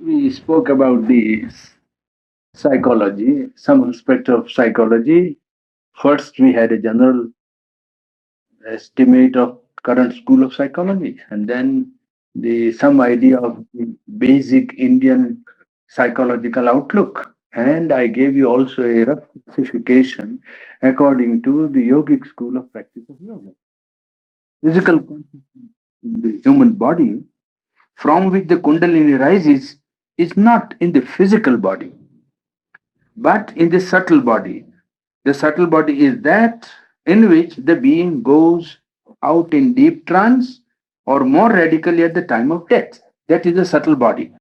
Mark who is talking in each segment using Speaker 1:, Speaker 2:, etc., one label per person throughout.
Speaker 1: We spoke about the psychology, some aspect of psychology. First, we had a general estimate of current school of psychology, and then the some idea of the basic Indian psychological outlook. And I gave you also a rough classification according to the yogic school of practice of yoga. Physical consciousness in the human body from which the Kundalini rises is not in the physical body, but in the subtle body. The subtle body is that in which the being goes out in deep trance or more radically at the time of death. That is the subtle body.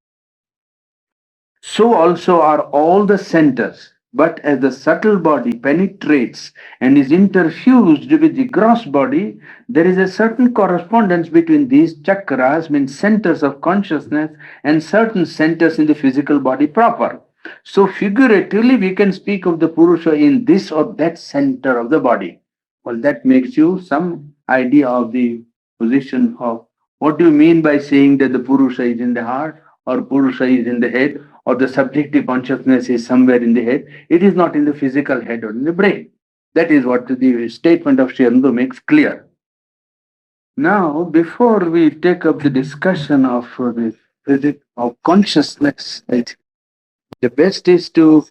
Speaker 1: So also are all the centers. But as the subtle body penetrates and is interfused with the gross body, there is a certain correspondence between these chakras, means centers of consciousness, and certain centers in the physical body proper. So, figuratively, we can speak of the Purusha in this or that center of the body. Well, that makes you some idea of the position of what do you mean by saying that the Purusha is in the heart, or Purusha is in the head, or the subjective consciousness is somewhere in the head. It is not in the physical head or in the brain. That is what the statement of Sri Aurobindo makes clear. Now, before we take up the discussion of the physics of consciousness, I think the best is to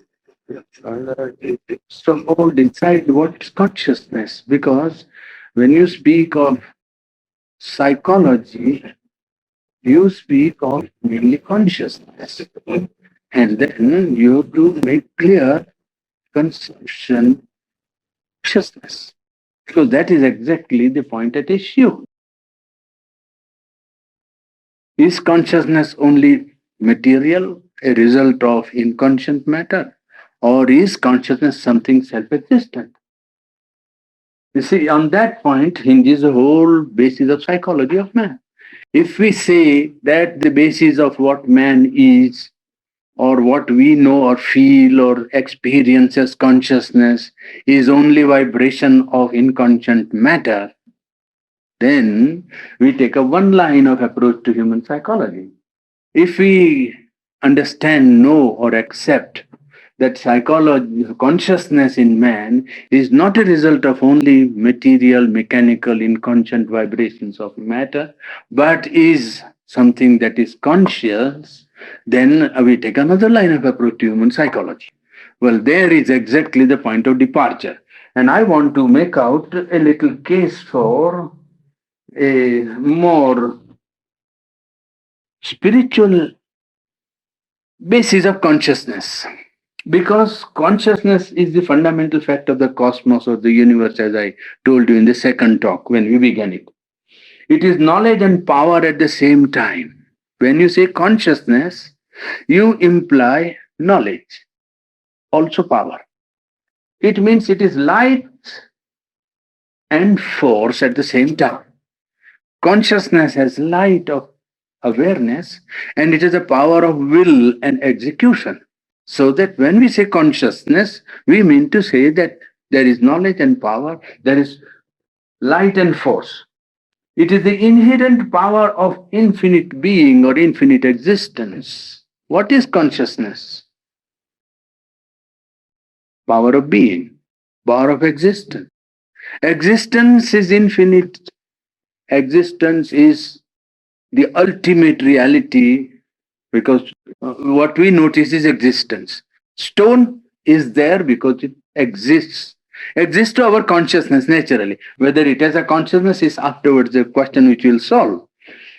Speaker 1: somehow decide what is consciousness, because when you speak of psychology, you speak of mainly consciousness. And then you have to make clear conception consciousness. Because that is exactly the point at issue. Is consciousness only material, a result of inconscient matter? Or is consciousness something self existent? You see, on that point hinges the whole basis of psychology of man. If we say that the basis of what man is, or what we know or feel or experience as consciousness, is only vibration of inconscient matter, then we take a one line of approach to human psychology. If we understand, know, or accept that psychology, consciousness in man is not a result of only material, mechanical, inconscient vibrations of matter, but is something that is conscious, then we take another line of approach to human psychology. Well, there is exactly the point of departure. And I want to make out a little case for a more spiritual basis of consciousness. Because consciousness is the fundamental fact of the cosmos or the universe, as I told you in the second talk when we began it. It is knowledge and power at the same time. When you say consciousness, you imply knowledge, also power. It means it is light and force at the same time. Consciousness has light of awareness, and it is a power of will and execution. So that when we say consciousness, we mean to say that there is knowledge and power, there is light and force. It is the inherent power of infinite being or infinite existence. What is consciousness? Power of being, power of existence. Existence is infinite. Existence is the ultimate reality, because what we notice is existence. Stone is there because it exists to our consciousness naturally. Whether it has a consciousness is afterwards a question which we'll solve.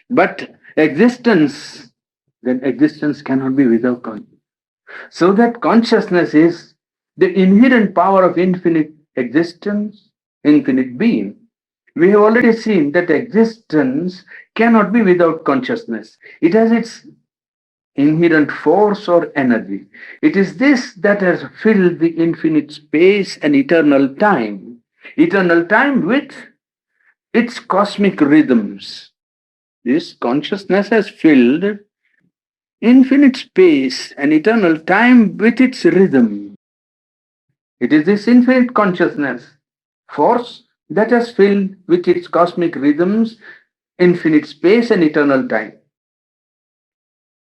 Speaker 1: But existence, then existence cannot be without consciousness. So that consciousness is the inherent power of infinite existence, infinite being. We have already seen that existence cannot be without consciousness. It has its inherent force or energy. It is this that has filled the infinite space and eternal time. Eternal time with its cosmic rhythms. This consciousness has filled infinite space and eternal time with its rhythm. It is this infinite consciousness force that has filled with its cosmic rhythms infinite space and eternal time.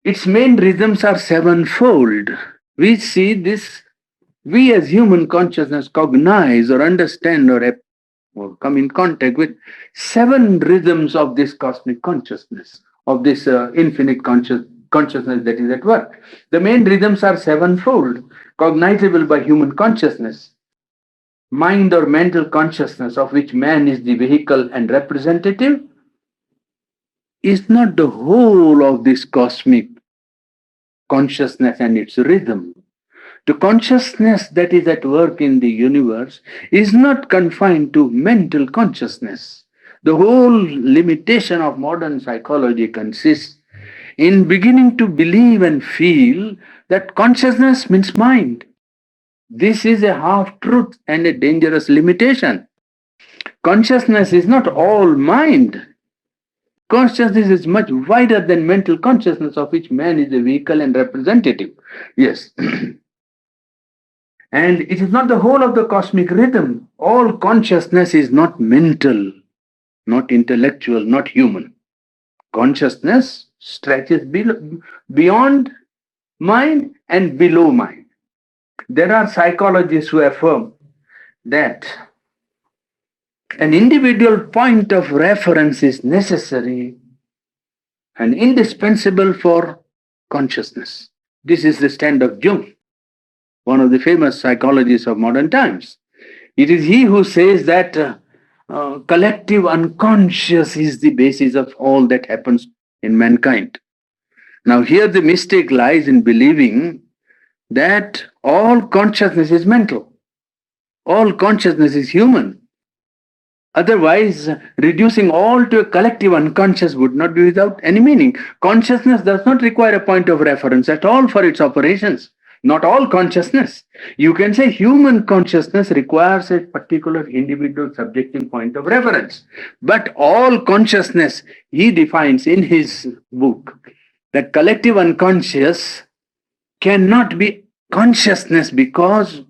Speaker 1: Its main rhythms are sevenfold. We see this, we as human consciousness cognize or understand or come in contact with seven rhythms of this cosmic consciousness, of this infinite consciousness that is at work. The main rhythms are sevenfold, cognizable by human consciousness. Mind or mental consciousness, of which man is the vehicle and representative, is not the whole of this cosmic consciousness and its rhythm. The consciousness that is at work in the universe is not confined to mental consciousness. The whole limitation of modern psychology consists in beginning to believe and feel that consciousness means mind. This is a half truth and a dangerous limitation. Consciousness is not all mind. Consciousness is much wider than mental consciousness, of which man is the vehicle and representative. Yes. And it is not the whole of the cosmic rhythm. All consciousness is not mental, not intellectual, not human. Consciousness stretches beyond mind and below mind. There are psychologists who affirm that an individual point of reference is necessary and indispensable for consciousness. This is the stand of Jung, one of the famous psychologists of modern times. It is he who says that collective unconscious is the basis of all that happens in mankind. Now, here the mistake lies in believing that all consciousness is mental, all consciousness is human. Otherwise, reducing all to a collective unconscious would not be without any meaning. Consciousness does not require a point of reference at all for its operations. Not all consciousness. You can say human consciousness requires a particular individual subjective point of reference. But all consciousness, he defines in his book that collective unconscious cannot be consciousness because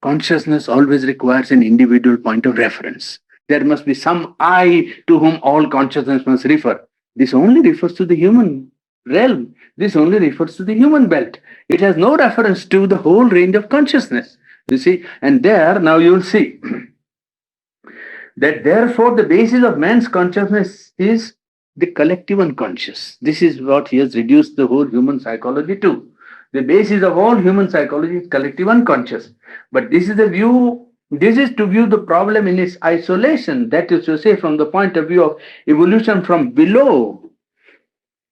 Speaker 1: consciousness always requires an individual point of reference. There must be some I to whom all consciousness must refer. This only refers to the human realm. This only refers to the human belt. It has no reference to the whole range of consciousness. You see, and there now you will see that therefore the basis of man's consciousness is the collective unconscious. This is what he has reduced the whole human psychology to. The basis of all human psychology is collective unconscious. But this is to view the problem in its isolation. That is to say, from the point of view of evolution from below.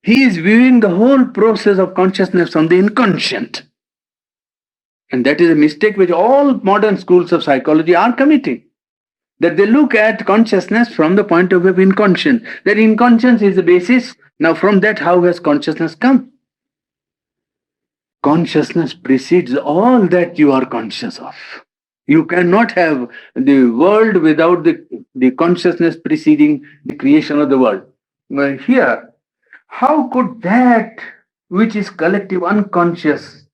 Speaker 1: He is viewing the whole process of consciousness from the inconscient. And that is a mistake which all modern schools of psychology are committing. That they look at consciousness from the point of view of inconscient. That inconscience is the basis. Now from that, how has consciousness come? Consciousness precedes all that you are conscious of. You cannot have the world without the consciousness preceding the creation of the world. Well, here, how could that which is collective unconscious?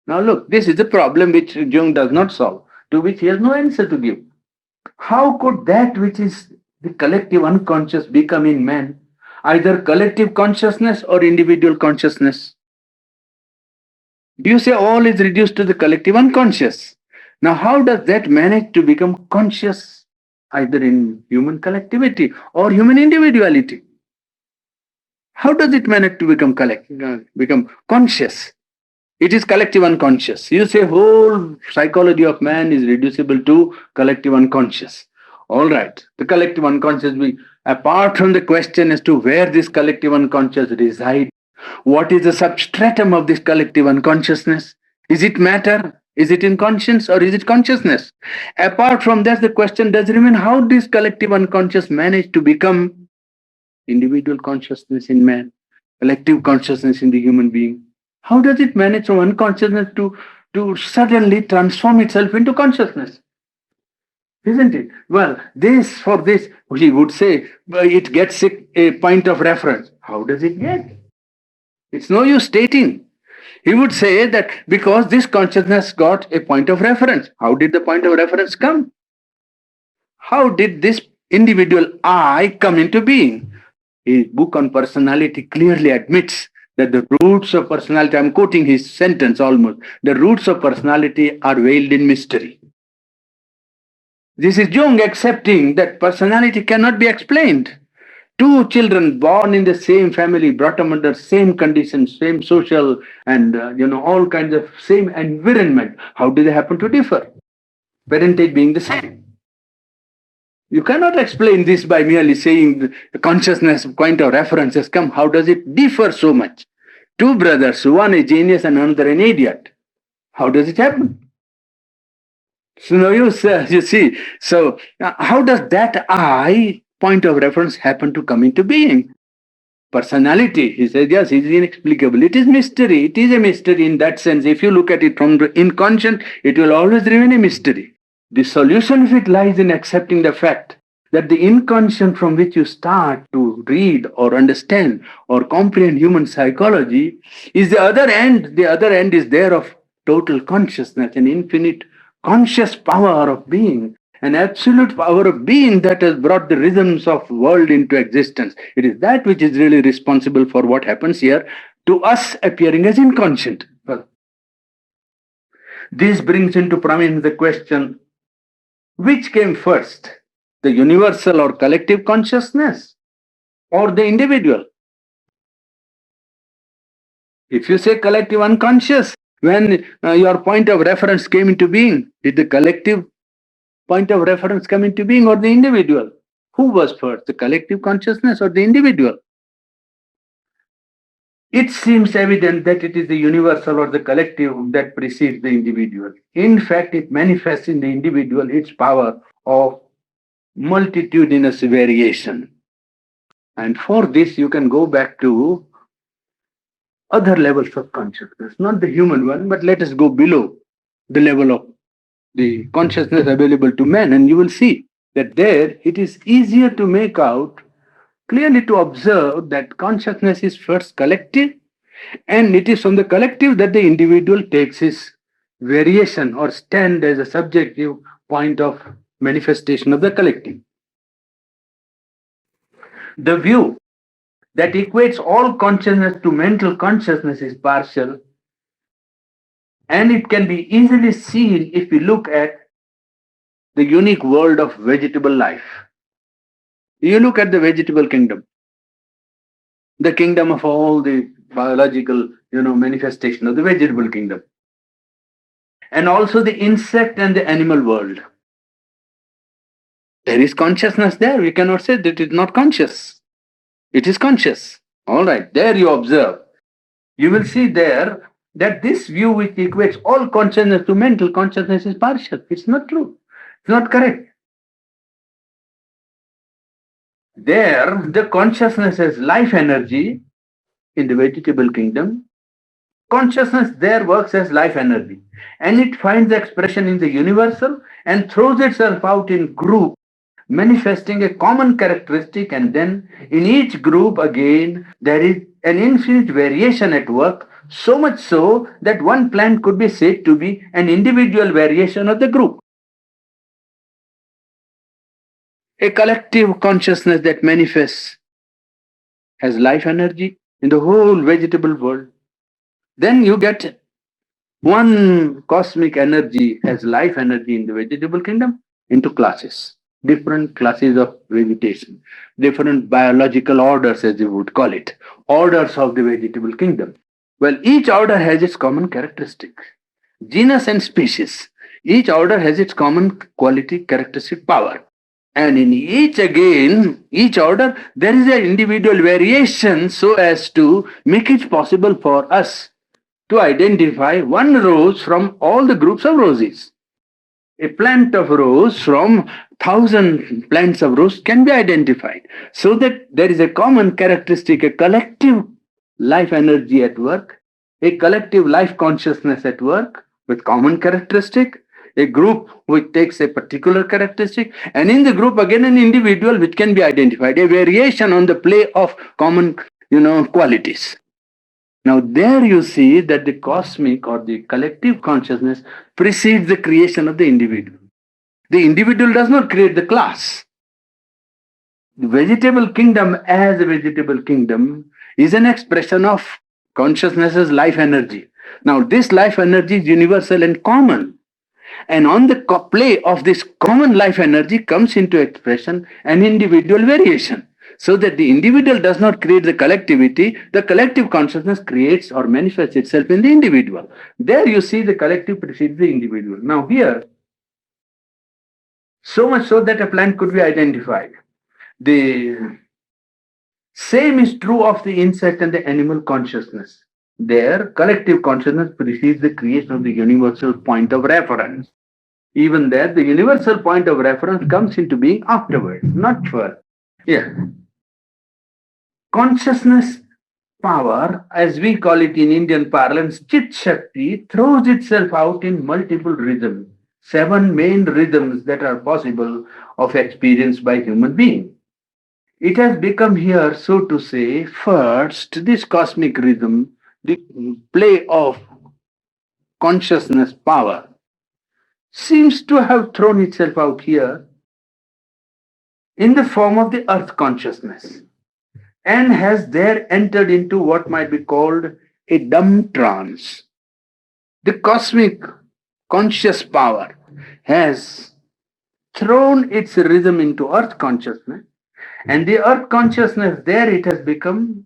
Speaker 1: Now look, this is a problem which Jung does not solve, to which he has no answer to give. How could that which is the collective unconscious become in man either collective consciousness or individual consciousness? Do you say all is reduced to the collective unconscious? Now, how does that manage to become conscious either in human collectivity or human individuality? How does it manage to become conscious? It is collective unconscious. You say whole psychology of man is reducible to collective unconscious. All right, the collective unconscious, apart from the question as to where this collective unconscious resides, what is the substratum of this collective unconsciousness? Is it matter? Is it inconscience or is it consciousness? Apart from that, the question does remain, how does collective unconscious manage to become individual consciousness in man, collective consciousness in the human being? How does it manage from unconsciousness to suddenly transform itself into consciousness? Isn't it? Well, for this, he would say, it gets a point of reference. How does it get? It's no use stating. He would say that because this consciousness got a point of reference. How did the point of reference come? How did this individual I come into being? His book on personality clearly admits that the roots of personality, I'm quoting his sentence almost, the roots of personality are veiled in mystery. This is Jung accepting that personality cannot be explained. Two children born in the same family, brought up under same conditions, same social and all kinds of same environment. How do they happen to differ? Parentage being the same. You cannot explain this by merely saying the consciousness point of reference has come. How does it differ so much? Two brothers, one a genius and another an idiot. How does it happen? So now you see. So how does that I point of reference happen to come into being? Personality, he says, yes, it is inexplicable. It is mystery. It is a mystery in that sense. If you look at it from the inconscient, it will always remain a mystery. The solution of it lies in accepting the fact that the inconscient from which you start to read or understand or comprehend human psychology is the other end. The other end is there of total consciousness, an infinite conscious power of being, an absolute power of being that has brought the rhythms of world into existence. It is that which is really responsible for what happens here to us appearing as inconscient. Well, this brings into prominence the question, which came first, the universal or collective consciousness or the individual? If you say collective unconscious, when your point of reference came into being, did the collective point of reference come into being or the individual? Who was first, the collective consciousness or the individual? It seems evident that it is the universal or the collective that precedes the individual. In fact, it manifests in the individual its power of multitudinous variation. And for this, you can go back to other levels of consciousness, not the human one, but let us go below the level of the consciousness available to man, and you will see that there it is easier to make out, clearly to observe that consciousness is first collective, and it is from the collective that the individual takes his variation or stand as a subjective point of manifestation of the collective. The view that equates all consciousness to mental consciousness is partial, and it can be easily seen if we look at the unique world of vegetable life. You look at the vegetable kingdom, the kingdom of all the biological, manifestation of the vegetable kingdom, and also the insect and the animal world. There is consciousness there. We cannot say that it is not conscious. It is conscious. All right, there you observe. You will see there that this view which equates all consciousness to mental consciousness is partial. It's not true. It's not correct. There, the consciousness has life energy in the vegetable kingdom. Consciousness there works as life energy, and it finds expression in the universal and throws itself out in group, manifesting a common characteristic, and then in each group again there is an infinite variation at work, so much so that one plant could be said to be an individual variation of the group. A collective consciousness that manifests has life energy in the whole vegetable world. Then you get one cosmic energy as life energy in the vegetable kingdom into classes, different classes of vegetation, different biological orders, as you would call it, orders of the vegetable kingdom. Well, each order has its common characteristic. Genus and species, each order has its common quality, characteristic, power. And in each order, there is an individual variation so as to make it possible for us to identify one rose from all the groups of roses. A plant of rose from 1,000 plants of rose can be identified, so that there is a common characteristic, a collective life energy at work, a collective life consciousness at work with common characteristic, a group which takes a particular characteristic, and in the group again an individual which can be identified, a variation on the play of common qualities. Now there you see that the cosmic or the collective consciousness precedes the creation of the individual. The individual does not create the class. The vegetable kingdom as a vegetable kingdom is an expression of Consciousness is life energy. Now, this life energy is universal and common. And on the play of this common life energy comes into expression an individual variation. So that the individual does not create the collectivity, the collective consciousness creates or manifests itself in the individual. There you see the collective precedes the individual. Now, here, so much so that a plant could be identified. The same is true of the insect and the animal consciousness. Their collective consciousness precedes the creation of the universal point of reference. Even there, the universal point of reference comes into being afterwards, not first. Yeah. Consciousness power, as we call it in Indian parlance, Chit Shakti, throws itself out in multiple rhythms. Seven main rhythms that are possible of experience by human being. It has become here, so to say, first, this cosmic rhythm, the play of consciousness power, seems to have thrown itself out here in the form of the earth consciousness and has there entered into what might be called a dumb trance. The cosmic conscious power has thrown its rhythm into earth consciousness, and the earth consciousness there it has become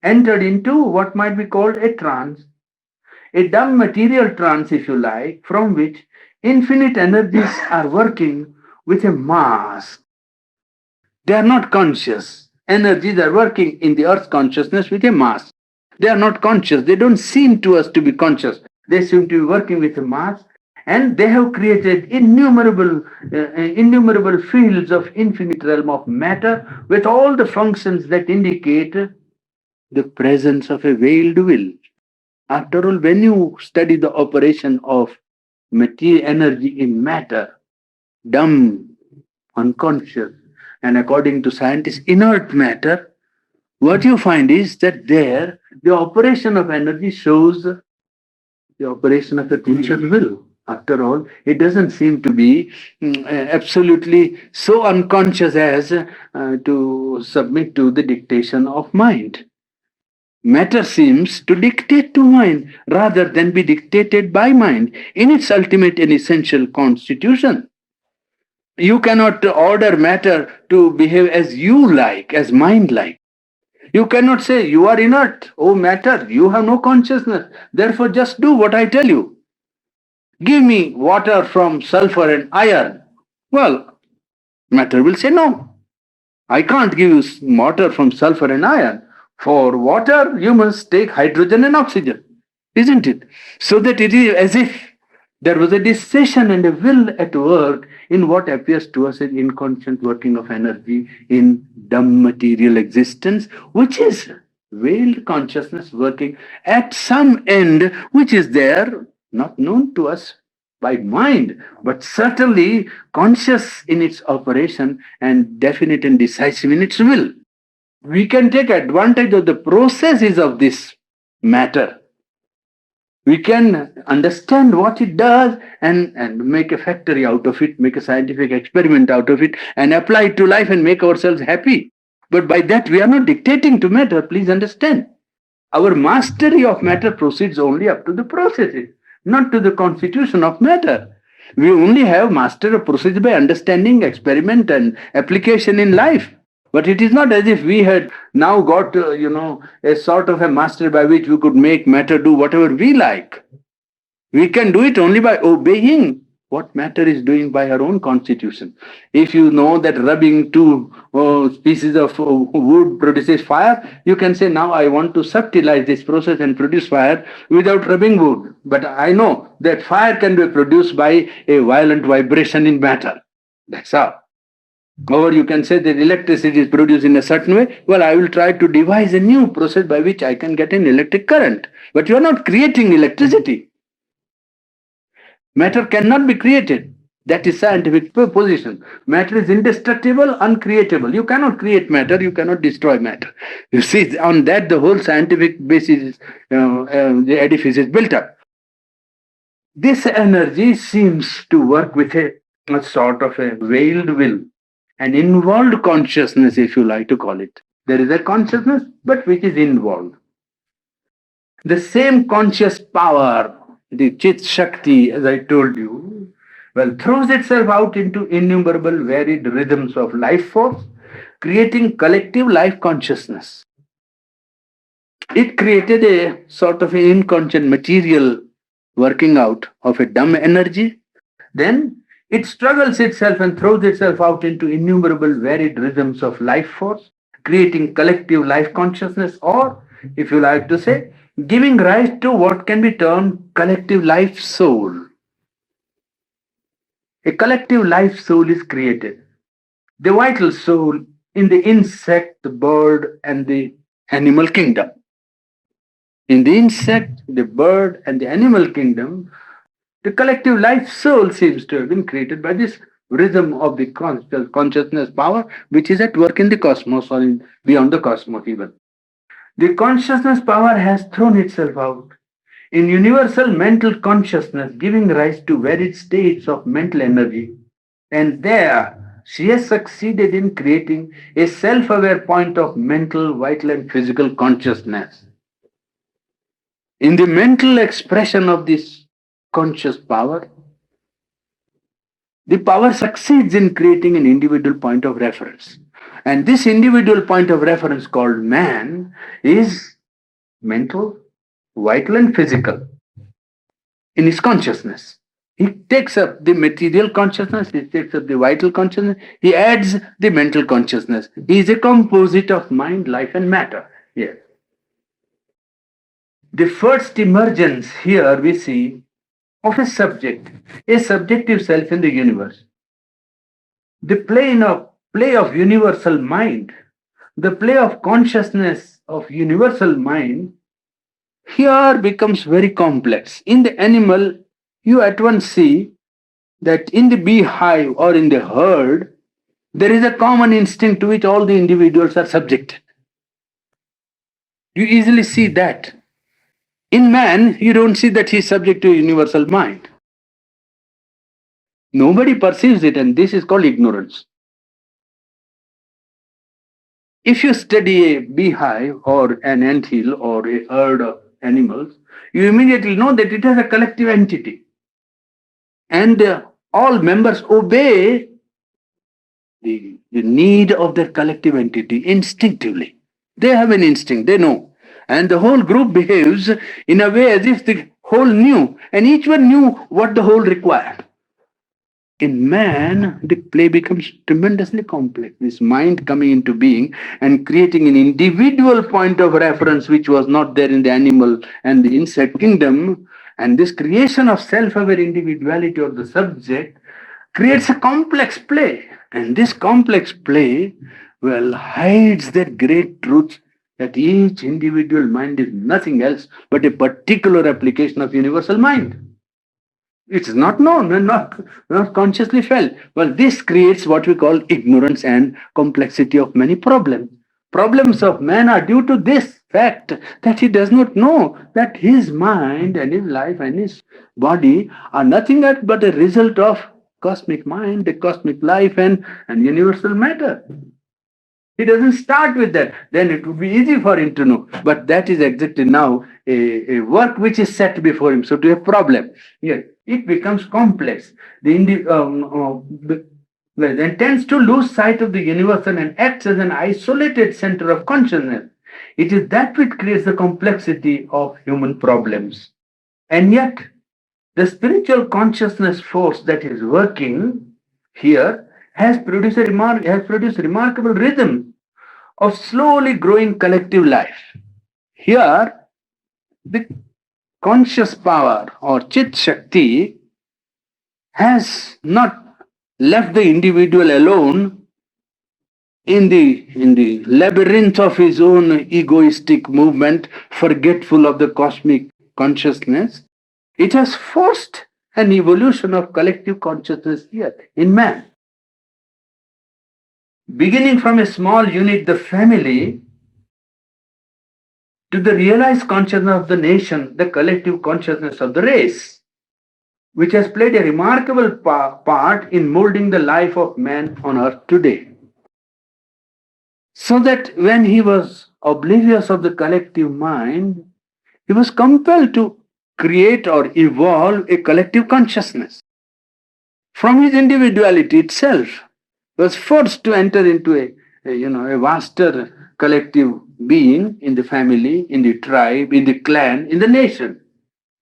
Speaker 1: entered into what might be called a trance, a dumb material trance, if you like, from which infinite energies are working with a mass. They are not conscious. Energies are working in the earth's consciousness with a mass. They are not conscious. They don't seem to us to be conscious. They seem to be working with a mass, and they have created innumerable fields of infinite realm of matter with all the functions that indicate the presence of a veiled will. After all, when you study the operation of material energy in matter, dumb, unconscious, and according to scientists, inert matter, what you find is that there the operation of energy shows the operation of the conscious will. After all, it doesn't seem to be absolutely so unconscious as to submit to the dictation of mind. Matter seems to dictate to mind rather than be dictated by mind in its ultimate and essential constitution. You cannot order matter to behave as you like, as mind like. You cannot say, you are inert, oh matter, you have no consciousness, therefore just do what I tell you. Give me water from sulfur and iron. Well, matter will say, no, I can't give you water from sulfur and iron. For water, you must take hydrogen and oxygen, isn't it? So that it is as if there was a decision and a will at work in what appears to us an inconscient working of energy in dumb material existence, which is veiled consciousness working at some end which is there, not known to us by mind, but certainly conscious in its operation and definite and decisive in its will. We can take advantage of the processes of this matter. We can understand what it does and make a factory out of it, make a scientific experiment out of it, and apply it to life and make ourselves happy. But by that, we are not dictating to matter, please understand. Our mastery of matter proceeds only up to the processes, not to the constitution of matter. We only have master of process by understanding, experiment, and application in life. But it is not as if we had now got, a sort of a master by which we could make matter do whatever we like. We can do it only by obeying what matter is doing by her own constitution. If you know that rubbing two pieces of wood produces fire, you can say, now I want to subtilize this process and produce fire without rubbing wood. But I know that fire can be produced by a violent vibration in matter. That's how. Or you can say that electricity is produced in a certain way. Well, I will try to devise a new process by which I can get an electric current. But you are not creating electricity. Matter cannot be created. That is scientific position. Matter is indestructible, uncreatable. You cannot create matter, you cannot destroy matter. You see, on that the whole scientific basis, the edifice is built up. This energy seems to work with a sort of a veiled will, an involved consciousness, if you like to call it. There is a consciousness, but which is involved. The same conscious power, the Chit Shakti, as I told you, well, throws itself out into innumerable varied rhythms of life force, creating collective life consciousness. It created a sort of an inconscient material working out of a dumb energy. Then it struggles itself and throws itself out into innumerable varied rhythms of life force, creating collective life consciousness, or, if you like to say, giving rise to what can be termed collective life soul. A collective life soul is created. The vital soul in the insect, the bird, and the animal kingdom. In the insect, the bird, and the animal kingdom, the collective life soul seems to have been created by this rhythm of the consciousness power, which is at work in the cosmos or beyond the cosmos even. The consciousness power has thrown itself out in universal mental consciousness, giving rise to varied states of mental energy. And there, she has succeeded in creating a self aware point of mental, vital, and physical consciousness. In the mental expression of this conscious power, the power succeeds in creating an individual point of reference. And this individual point of reference called man is mental, vital, and physical in his consciousness. He takes up the material consciousness, he takes up the vital consciousness, he adds the mental consciousness. He is a composite of mind, life, and matter. Yes. The first emergence here we see of a subjective self in the universe. The play of universal mind, the play of consciousness of universal mind here becomes very complex. In the animal, you at once see that in the beehive or in the herd, there is a common instinct to which all the individuals are subjected. You easily see that. In man, you don't see that he is subject to universal mind. Nobody perceives it, and this is called ignorance. If you study a beehive or an anthill or a herd of animals, you immediately know that it has a collective entity. And all members obey the need of their collective entity instinctively. They have an instinct, they know. And the whole group behaves in a way as if the whole knew, and each one knew what the whole required. In man, the play becomes tremendously complex. This mind coming into being and creating an individual point of reference which was not there in the animal and the insect kingdom. And this creation of self aware individuality of the subject creates a complex play. And this complex play, well, hides that great truth that each individual mind is nothing else but a particular application of universal mind. It's not known and not consciously felt. Well, this creates what we call ignorance and complexity of many problems. Problems of man are due to this fact that he does not know that his mind and his life and his body are nothing but a result of cosmic mind, the cosmic life, and universal matter. He doesn't start with that. Then it would be easy for him to know. But that is exactly now a work which is set before him. So to a problem. Yes, it becomes complex. Then tends to lose sight of the universal and acts as an isolated center of consciousness. It is that which creates the complexity of human problems. And yet, the spiritual consciousness force that is working here has produced remarkable rhythm of slowly growing collective life. Here, the conscious power or Chit Shakti has not left the individual alone in the labyrinth of his own egoistic movement, forgetful of the cosmic consciousness. It has forced an evolution of collective consciousness here in man. Beginning from a small unit, the family, to the realized consciousness of the nation, the collective consciousness of the race, which has played a remarkable part in molding the life of man on earth today. So that when he was oblivious of the collective mind, He was compelled to create or evolve a collective consciousness. From his individuality itself, was forced to enter into a vaster collective being in the family, in the tribe, in the clan, in the nation.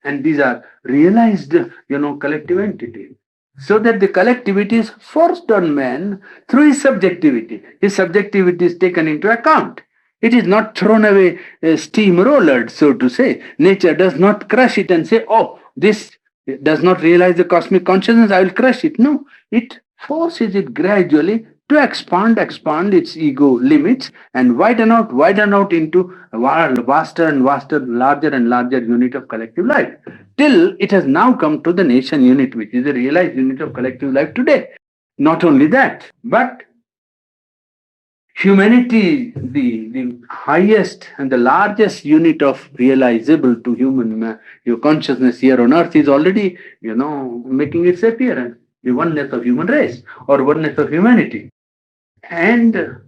Speaker 1: And these are realized, collective entities. So that the collectivity is forced on man through his subjectivity. His subjectivity is taken into account. It is not thrown away, steamrollered, so to say. Nature does not crush it and say, oh, this does not realize the cosmic consciousness, I will crush it. No, it forces it gradually to expand its ego limits and widen out into a vaster and vaster, larger and larger unit of collective life. Till it has now come to the nation unit, which is the realized unit of collective life today. Not only that, but humanity, the highest and the largest unit of realizable to human your consciousness here on earth is already, making its appearance. The oneness of human race or oneness of humanity. And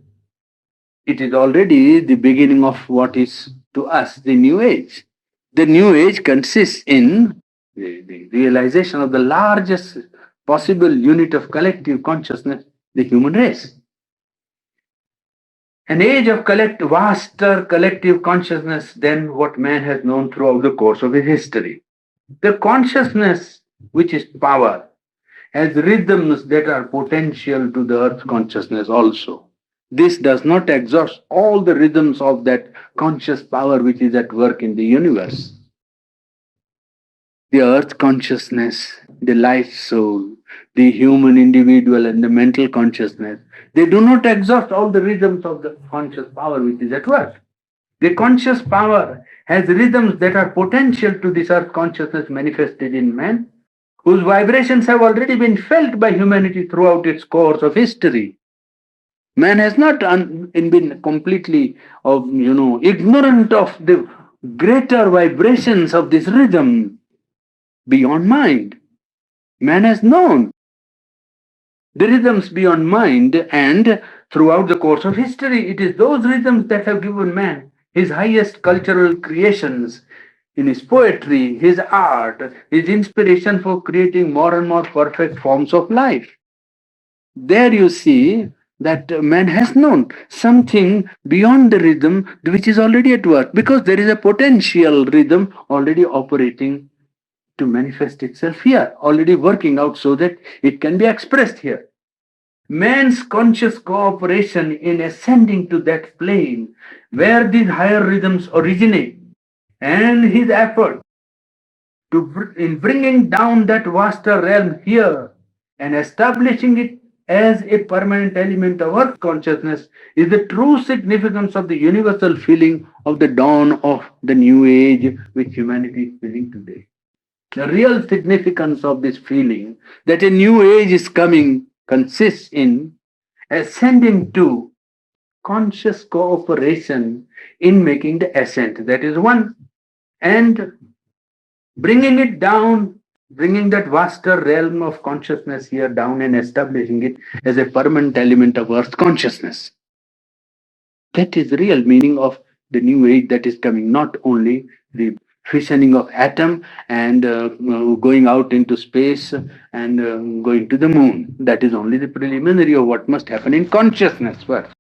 Speaker 1: it is already the beginning of what is to us the new age. The new age consists in the realization of the largest possible unit of collective consciousness, the human race. An age of vaster collective consciousness than what man has known throughout the course of his history. The consciousness, which is power, has rhythms that are potential to the earth's consciousness also. This does not exhaust all the rhythms of that conscious power which is at work in the universe. The earth consciousness, the life soul, the human individual and the mental consciousness, they do not exhaust all the rhythms of the conscious power which is at work. The conscious power has rhythms that are potential to this earth consciousness manifested in man, whose vibrations have already been felt by humanity throughout its course of history. Man has not been completely ignorant of the greater vibrations of this rhythm beyond mind. Man has known the rhythms beyond mind, and throughout the course of history, it is those rhythms that have given man his highest cultural creations in his poetry, his art, his inspiration for creating more and more perfect forms of life. There you see that man has known something beyond the rhythm which is already at work, because there is a potential rhythm already operating to manifest itself here, already working out so that it can be expressed here. Man's conscious cooperation in ascending to that plane where these higher rhythms originate, and his effort in bringing down that vaster realm here and establishing it as a permanent element of earth consciousness is the true significance of the universal feeling of the dawn of the new age which humanity is feeling today. The real significance of this feeling that a new age is coming consists in ascending to conscious cooperation in making the ascent, that is one, and bringing it down, bringing that vaster realm of consciousness here down and establishing it as a permanent element of earth consciousness. That is the real meaning of the new age that is coming, not only the fissioning of atom and going out into space and going to the moon. That is only the preliminary of what must happen in consciousness first.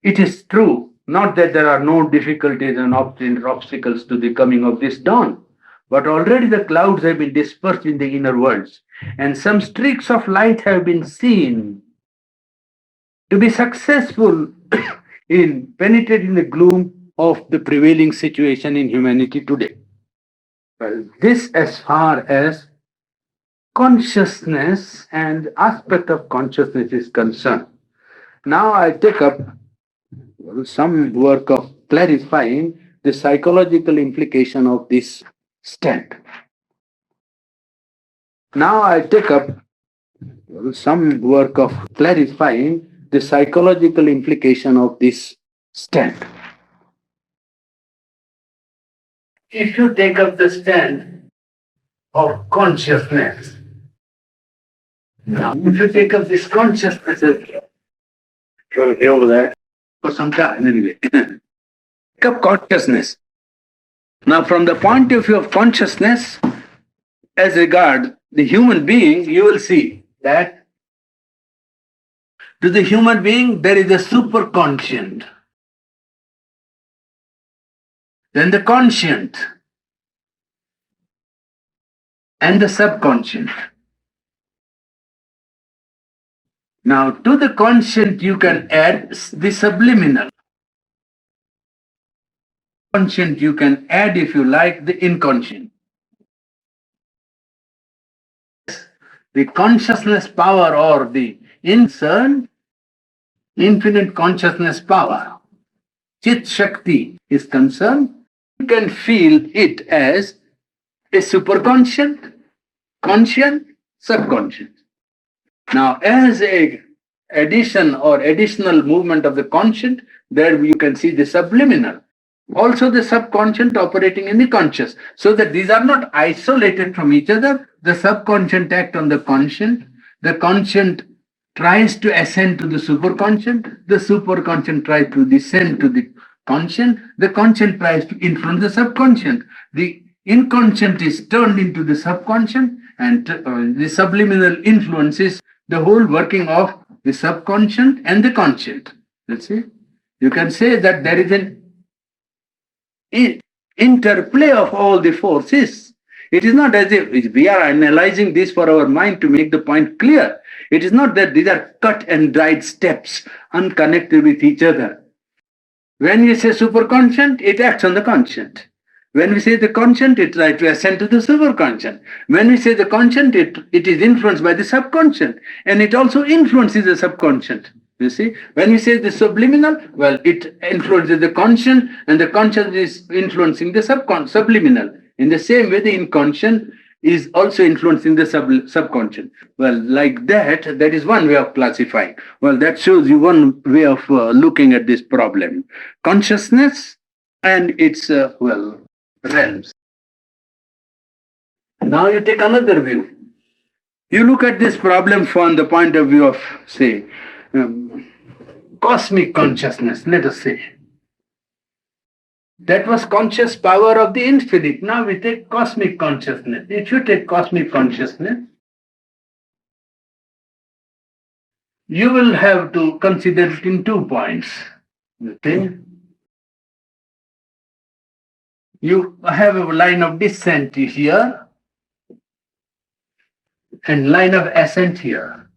Speaker 1: It is true, not that there are no difficulties and obstacles to the coming of this dawn, but already the clouds have been dispersed in the inner worlds, and some streaks of light have been seen. To be successful in penetrating the gloom of the prevailing situation in humanity today. Well, this as far as consciousness and aspect of consciousness is concerned. Now I take up some work of clarifying the psychological implication of this stand. Now I take up some work of clarifying the psychological implication of this stand. If you take up the stand of consciousness, now if you take up this consciousness, you'll be over there for some time anyway. Of consciousness. Now, from the point of view of consciousness, as regard the human being, you will see that to the human being there is a superconscient, then the conscient, and the subconscient. Now, to the conscient, you can add the subliminal. Conscient, you can add, if you like, the inconscient. The consciousness power or the concern, infinite consciousness power, Chit Shakti is concerned, you can feel it as a superconscient, conscient, subconscious. Now, as a addition or additional movement of the conscient, there you can see the subliminal. Also the subconscient operating in the conscious. So that these are not isolated from each other. The subconscient act on the conscient tries to ascend to the superconscient tries to descend to the conscient tries to influence the subconscient. The inconscient is turned into the subconscient, and the subliminal influences the whole working of the subconscient and the conscient. You see, you can say that there is an interplay of all the forces. It is not as if we are analyzing this for our mind to make the point clear. It is not that these are cut and dried steps unconnected with each other. When we say superconscient, it acts on the conscient. When we say the conscient, it tries to ascend to the superconscient. When we say the conscient, it is influenced by the subconscient, and it also influences the subconscient. You see, when we say the subliminal, well, it influences the conscient, and the conscient is influencing the subliminal. In the same way, the inconscient is also influencing the subconscious. Well, like that is one way of classifying. Well, that shows you one way of looking at this problem. Consciousness and its, realms. Now you take another view. You look at this problem from the point of view of, say, cosmic consciousness, let us say. That was conscious power of the infinite. Now we take cosmic consciousness. If you take cosmic consciousness, you will have to consider it in 2 points. Okay? You have a line of descent here and line of ascent here.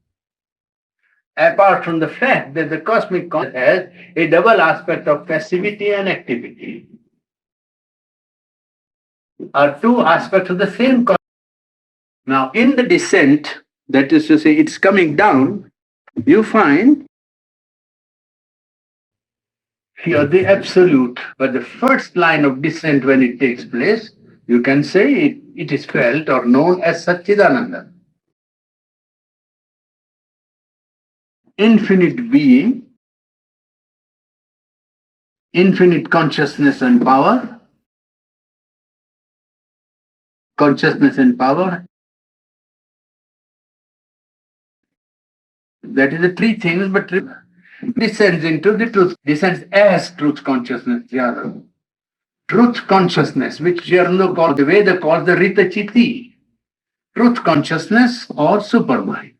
Speaker 1: Apart from the fact that the cosmic consciousness has a double aspect of passivity and activity, are 2 aspects of the same consciousness. Now, in the descent, that is to say, it's coming down, you find here the absolute. But the first line of descent, when it takes place, you can say it is felt or known as Satchidananda. Infinite being, infinite consciousness and power, consciousness and power. That is the 3 things, but descends into the truth, descends as truth consciousness. Truth consciousness, which Jarno called, the Veda calls the Rita Chitti, truth consciousness or supermind.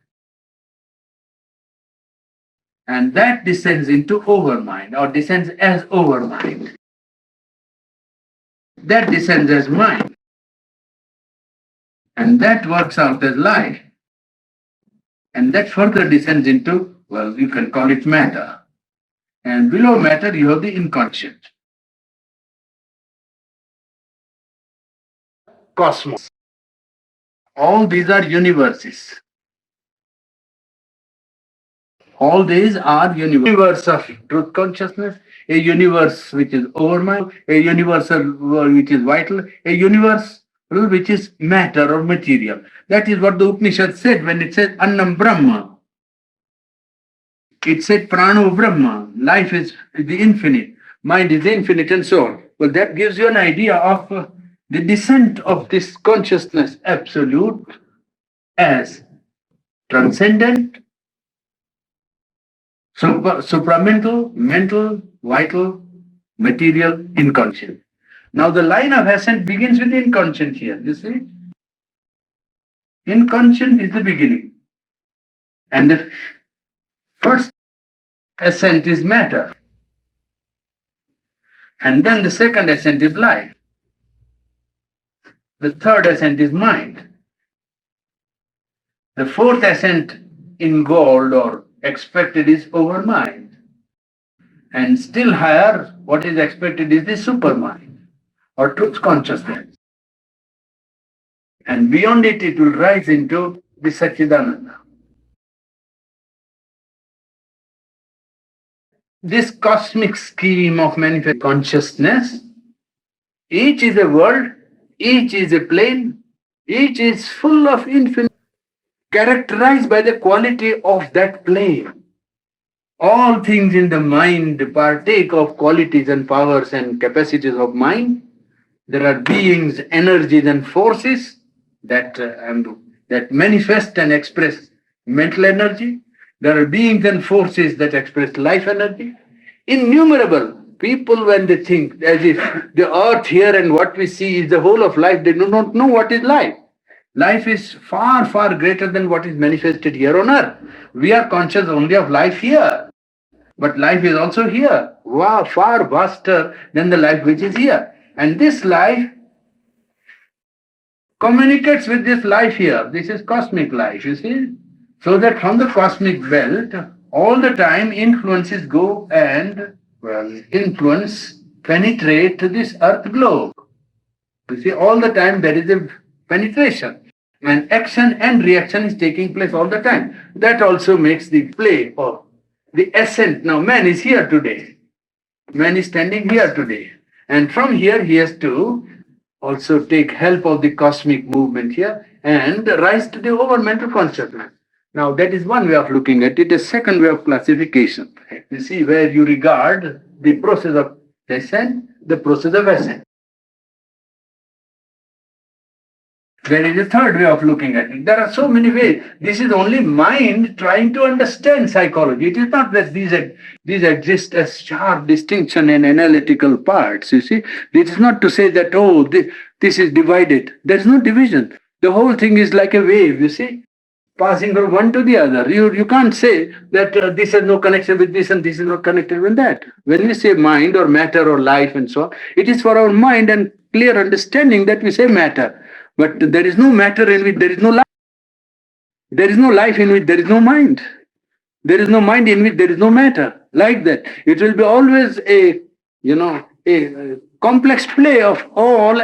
Speaker 1: And that descends into overmind or descends as overmind. That descends as mind. And that works out as life. And that further descends into, well, you can call it matter. And below matter, you have the inconscient. Cosmos. All these are universes. All these are universe of truth consciousness, a universe which is overmind, a universal which is vital, a universe which is matter or material. That is what the Upanishad said when it said Annam Brahma. It said Prano Brahma. Life is the infinite, mind is the infinite, and so on. Well, that gives you an idea of the descent of this consciousness absolute as transcendent, supramental, mental, vital, material, inconscient. Now the line of ascent begins with inconscient here. You see, inconscient is the beginning, and the first ascent is matter, and then the second ascent is life. The third ascent is mind. The fourth ascent in gold or expected is over mind. And still higher, what is expected is the supermind or truth consciousness. And beyond it, it will rise into the Satchidananda. This cosmic scheme of manifest consciousness, each is a world, each is a plane, each is full of infinite, characterized by the quality of that plane. All things in the mind partake of qualities and powers and capacities of mind. There are beings, energies, and forces that manifest and express mental energy. There are beings and forces that express life energy. Innumerable people, when they think as if the earth here and what we see is the whole of life, they do not know what is life. Life is far, far greater than what is manifested here on earth. We are conscious only of life here. But life is also here, wow, far vaster than the life which is here. And this life communicates with this life here. This is cosmic life, you see. So that from the cosmic belt, all the time influences go and, influence penetrate to this earth globe. You see, all the time there is a penetration. And action and reaction is taking place all the time. That also makes the play or the ascent. Now, man is here today. Man is standing here today. And from here, he has to also take help of the cosmic movement here and rise to the over mental consciousness. Now, that is one way of looking at it. A second way of classification. You see, where you regard the process of descent, the process of ascent. There is a third way of looking at it. There are so many ways. This is only mind trying to understand psychology. It is not that these exist as sharp distinction and analytical parts. You see, it is not to say that, oh, this is divided. There is no division. The whole thing is like a wave, you see, passing from one to the other. You can't say that this has no connection with this and this is not connected with that. When we say mind or matter or life and so on, it is for our mind and clear understanding that we say matter. But there is no matter in which there is no life. There is no life in which there is no mind. There is no mind in which there is no matter. Like that. It will be always a complex play of all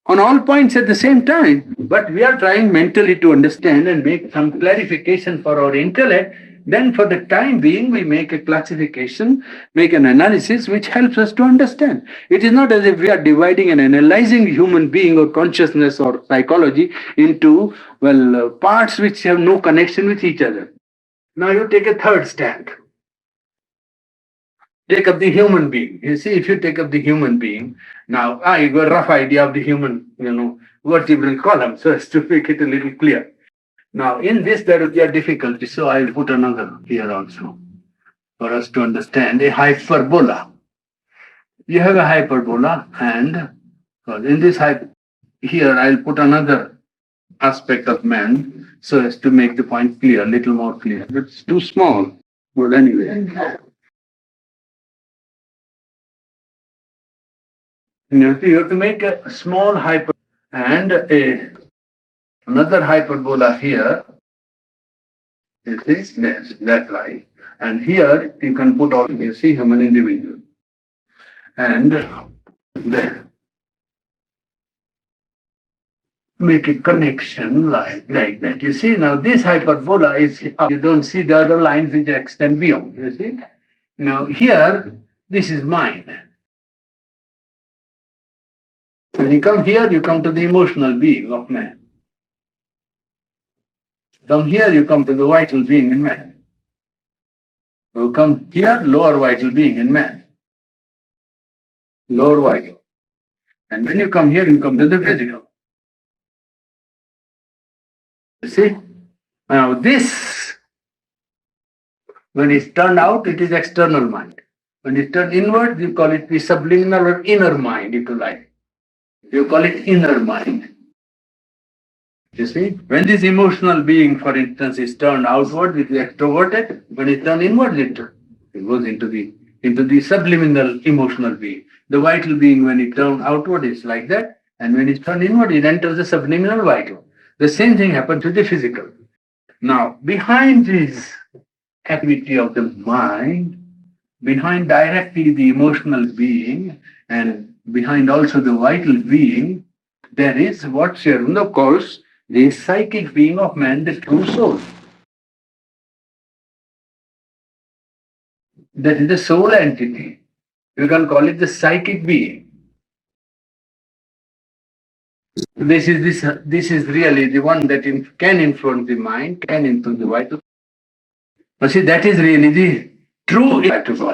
Speaker 1: on all points at the same time. But we are trying mentally to understand and make some clarification for our intellect. Then for the time being, we make a classification, make an analysis which helps us to understand. It is not as if we are dividing and analyzing human being or consciousness or psychology into, parts which have no connection with each other. Now you take a third stand. Take up the human being. You see, if you take up the human being, now I got a rough idea of the human, vertebral column, so as to make it a little clear. Now, in this, there will be a difficulty, so I'll put another here also for us to understand a hyperbola. You have a hyperbola, and in this here, I'll put another aspect of man so as to make the point clear, a little more clear. It's too small. Well, anyway. You have to make a small hyperbola and another hyperbola here. Is this, that line. And here you can put all, you see, human individual. And then make a connection like that. You see, now this hyperbola is up. You don't see the other lines which extend beyond. You see? Now here, this is mind. When you come here, you come to the emotional being of man. From here, you come to the vital being in man. You come here, lower vital being in man. Lower vital. And when you come here, you come to the physical. You see? Now this, when it's turned out, it is external mind. When it turns inward, you call it the subliminal or inner mind, if you like. You call it inner mind. You see, when this emotional being, for instance, is turned outward, it is extroverted. When it turns inward, it goes into the subliminal emotional being. The vital being, when it turns outward, is like that, and when it turns inward, it enters the subliminal vital. The same thing happens with the physical. Now, behind this activity of the mind, behind directly the emotional being, and behind also the vital being, there is what Sri Aurobindo calls the psychic being of man, the true soul. That is the soul entity. You can call it the psychic being. This is really the one that can influence the mind, can influence the vital. But see, that is really the true individual.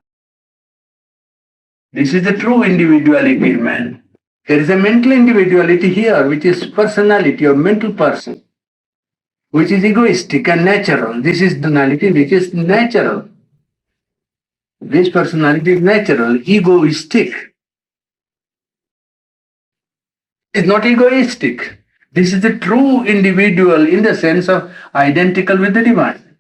Speaker 1: This is the true individuality in man. There is a mental individuality here, which is personality or mental person, which is egoistic and natural. This is personality which is natural. This personality is natural, egoistic. It's not egoistic. This is the true individual in the sense of identical with the divine.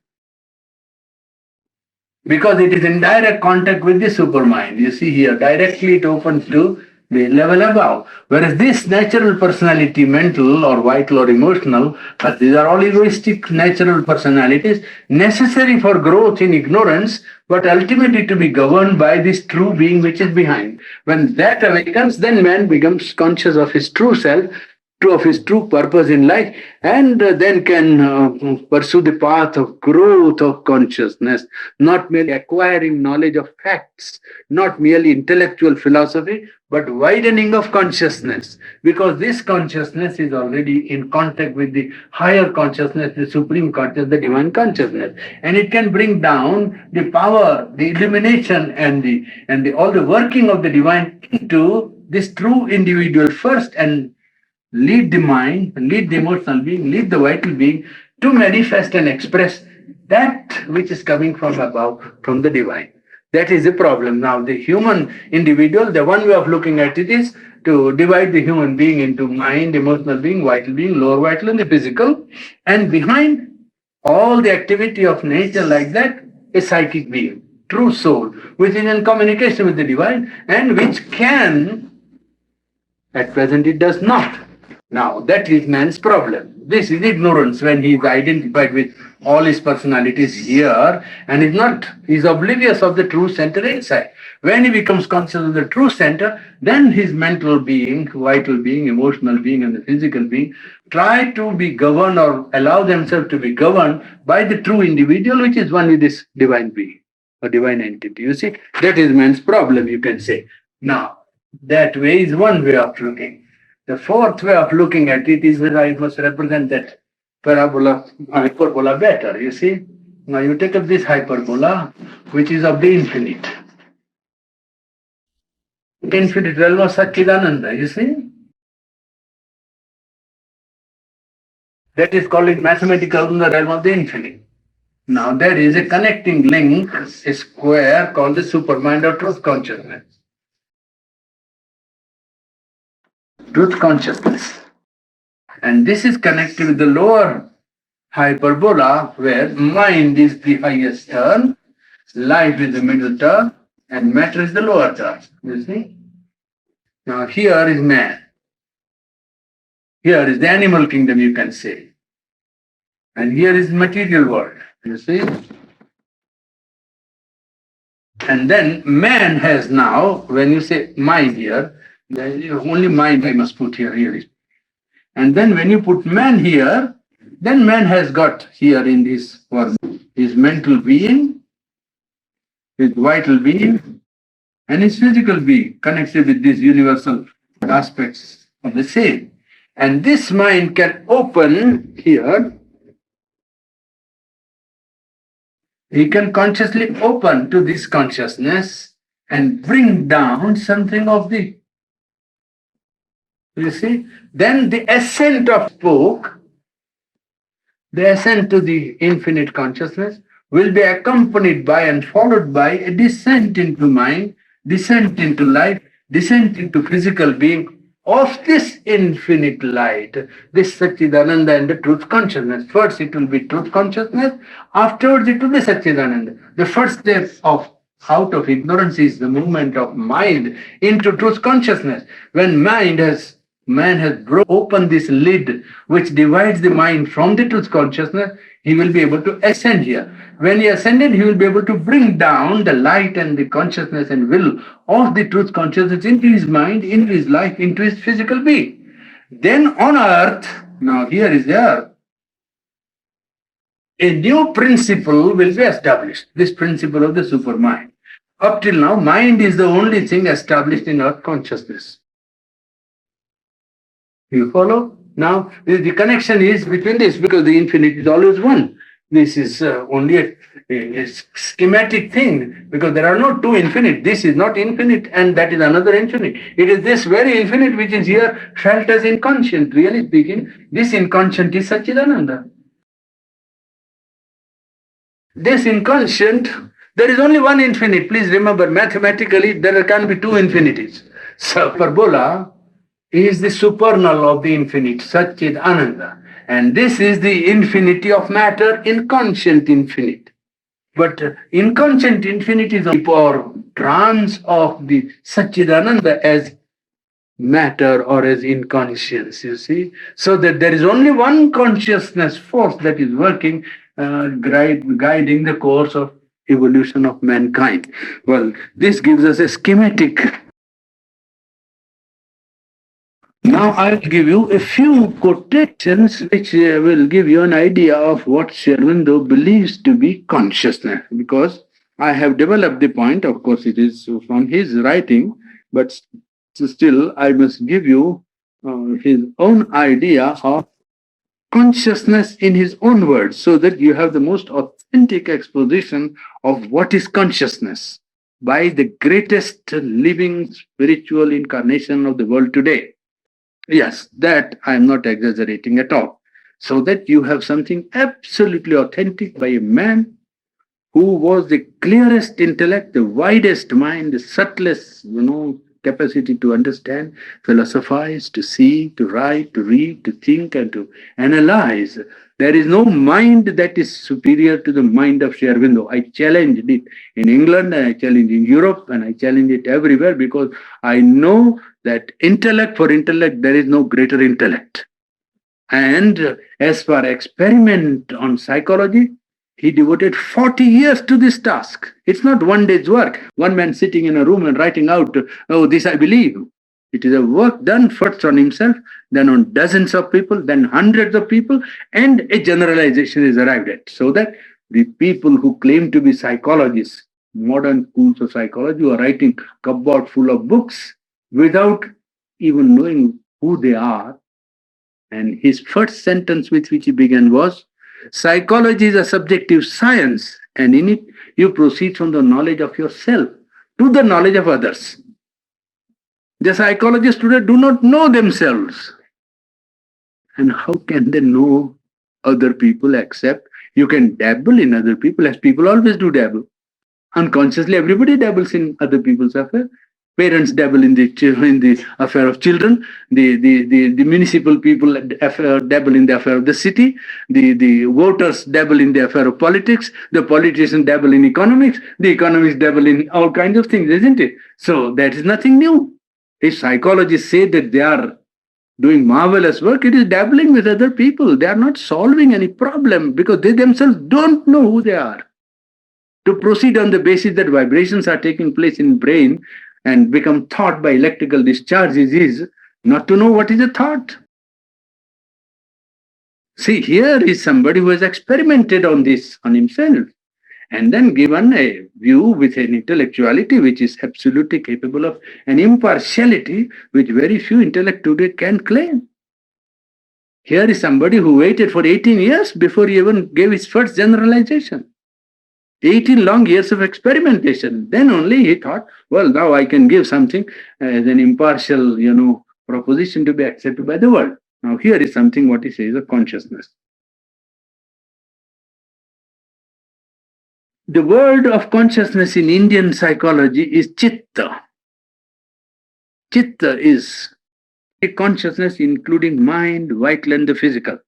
Speaker 1: Because it is in direct contact with the supermind. You see here, directly it opens to the level above. Whereas this natural personality, mental or vital or emotional, but these are all egoistic natural personalities, necessary for growth in ignorance, but ultimately to be governed by this true being which is behind. When that awakens, then man becomes conscious of his true self, of his true purpose in life, and then can pursue the path of growth of consciousness, not merely acquiring knowledge of facts, not merely intellectual philosophy, but widening of consciousness, because this consciousness is already in contact with the higher consciousness, the supreme consciousness, the divine consciousness, and it can bring down the power, the illumination, and the all the working of the divine into this true individual first, and lead the mind, lead the emotional being, lead the vital being to manifest and express that which is coming from above, from the divine. That is the problem. Now, the human individual, the one way of looking at it is to divide the human being into mind, emotional being, vital being, lower vital, and the physical. And behind all the activity of nature like that, a psychic being, true soul, which is in communication with the divine and which can, at present it does not. Now, that is man's problem. This is ignorance when he is identified with all his personalities here and is oblivious of the true center inside. When he becomes conscious of the true center, then his mental being, vital being, emotional being, and the physical being try to be governed or allow themselves to be governed by the true individual, which is one with this divine being, a divine entity. You see, that is man's problem, you can say. Now, that way is one way of looking. The fourth way of looking at it is where I must represent that hyperbola better. You see, now you take up this hyperbola, which is of the infinite. Infinite realm of Satchidananda, you see. That is called in mathematical the realm of the infinite. Now there is a connecting link, a square called the supermind or truth consciousness. Truth consciousness. And this is connected with the lower hyperbola, where mind is the highest term, life is the middle term, and matter is the lower term. You see? Now here is man. Here is the animal kingdom, you can say. And here is material world. You see? And then man has now, when you say mind here, only mind I must put here, really. And then when you put man here, then man has got here in this world his mental being, his vital being, and his physical being connected with these universal aspects of the same. And this mind can open here, he can consciously open to this consciousness and bring down something of the, you see, then the ascent of spoke, the ascent to the infinite consciousness, will be accompanied by and followed by a descent into mind, descent into life, descent into physical being of this infinite light, this Satchidananda and the truth consciousness. First it will be truth consciousness, afterwards it will be Satchidananda. The first step of out of ignorance is the movement of mind into truth consciousness. When man has broken open this lid which divides the mind from the truth consciousness, he will be able to ascend here. When he ascended, he will be able to bring down the light and the consciousness and will of the truth consciousness into his mind, into his life, into his physical being. Then on earth, now here is the earth, a new principle will be established, this principle of the supermind. Up till now, mind is the only thing established in earth consciousness. You follow? Now, the connection is between this because the infinite is always one. This is only a schematic thing because there are no two infinite. This is not infinite and that is another infinite. It is this very infinite which is here felt as inconscient. Really speaking, this inconscient is Satchidananda. This inconscient, there is only one infinite. Please remember, mathematically, there can be two infinities. So, parabola is the supernal of the infinite, Satchid Ananda. And this is the infinity of matter, inconscient infinite. But inconscient infinite is or trance of the Satchidananda as matter or as inconscience, you see. So that there is only one consciousness force that is working, guiding the course of evolution of mankind. Well, this gives us a schematic. Now I'll give you a few quotations which will give you an idea of what Sri Aurobindo believes to be consciousness. Because I have developed the point, of course, it is from his writing, but still I must give you his own idea of consciousness in his own words so that you have the most authentic exposition of what is consciousness by the greatest living spiritual incarnation of the world today. Yes, that I am not exaggerating at all. So that you have something absolutely authentic by a man who was the clearest intellect, the widest mind, the subtlest, capacity to understand, philosophize, to see, to write, to read, to think, and to analyze. There is no mind that is superior to the mind of Sri Aurobindo. I challenged it in England, and I challenged in Europe, and I challenge it everywhere because I know that intellect for intellect, there is no greater intellect. And as for experiment on psychology, he devoted 40 years to this task. It's not one day's work. One man sitting in a room and writing out, oh, this I believe. It is a work done first on himself, then on dozens of people, then hundreds of people, and a generalization is arrived at. So that the people who claim to be psychologists, modern schools of psychology, are writing cupboard full of books without even knowing who they are. And his first sentence with which he began was, psychology is a subjective science, and in it you proceed from the knowledge of yourself to the knowledge of others. The psychologists today do not know themselves. And how can they know other people except you can dabble in other people, as people always do dabble. Unconsciously, everybody dabbles in other people's affairs. Parents dabble in the affair of children. The municipal people dabble in the affair of the city. The voters dabble in the affair of politics. The politicians dabble in economics. The economists dabble in all kinds of things, isn't it? So that is nothing new. If psychologists say that they are doing marvelous work, it is dabbling with other people. They are not solving any problem because they themselves don't know who they are. To proceed on the basis that vibrations are taking place in brain and become thought by electrical discharges is not to know what is a thought. See, here is somebody who has experimented on this on himself and then given a view with an intellectuality which is absolutely capable of an impartiality which very few intellect today can claim. Here is somebody who waited for 18 years before he even gave his first generalization. 18 long years of experimentation. Then only he thought, well, now I can give something as an impartial, proposition to be accepted by the world. Now here is something what he says of consciousness. The word of consciousness in Indian psychology is chitta. Chitta is a consciousness including mind, vital, and the physical.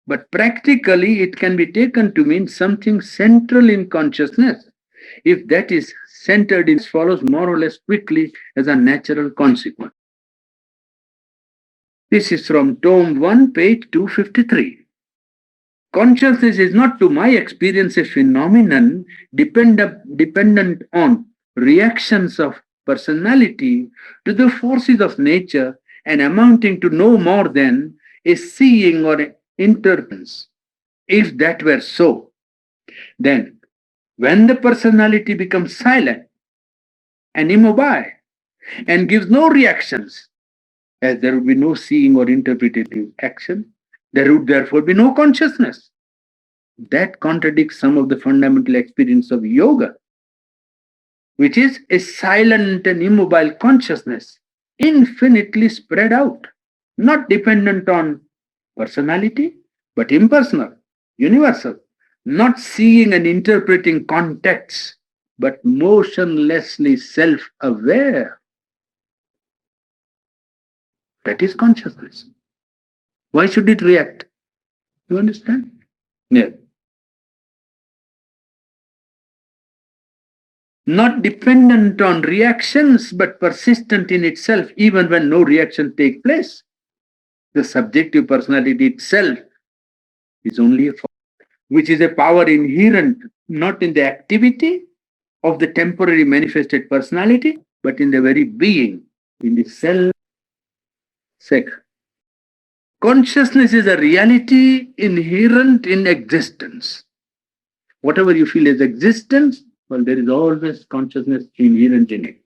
Speaker 1: But practically, it can be taken to mean something central in consciousness. If that is centered in follows more or less quickly as a natural consequence. This is from Tome 1, page 253. Consciousness is not, to my experience, a phenomenon dependent on reactions of personality to the forces of nature and amounting to no more than a seeing or interference. If that were so, then when the personality becomes silent and immobile and gives no reactions, as there would be no seeing or interpretative action, there would therefore be no consciousness. That contradicts some of the fundamental experience of yoga, which is a silent and immobile consciousness, infinitely spread out, not dependent on personality, but impersonal, universal, not seeing and interpreting contexts, but motionlessly self aware. That is consciousness. Why should it react? You understand? Yeah. Not dependent on reactions, but persistent in itself, even when no reaction takes place. The subjective personality itself is only a form, which is a power inherent not in the activity of the temporary manifested personality, but in the very being, in the self. Consciousness is a reality inherent in existence. Whatever you feel as existence, well, there is always consciousness inherent in it.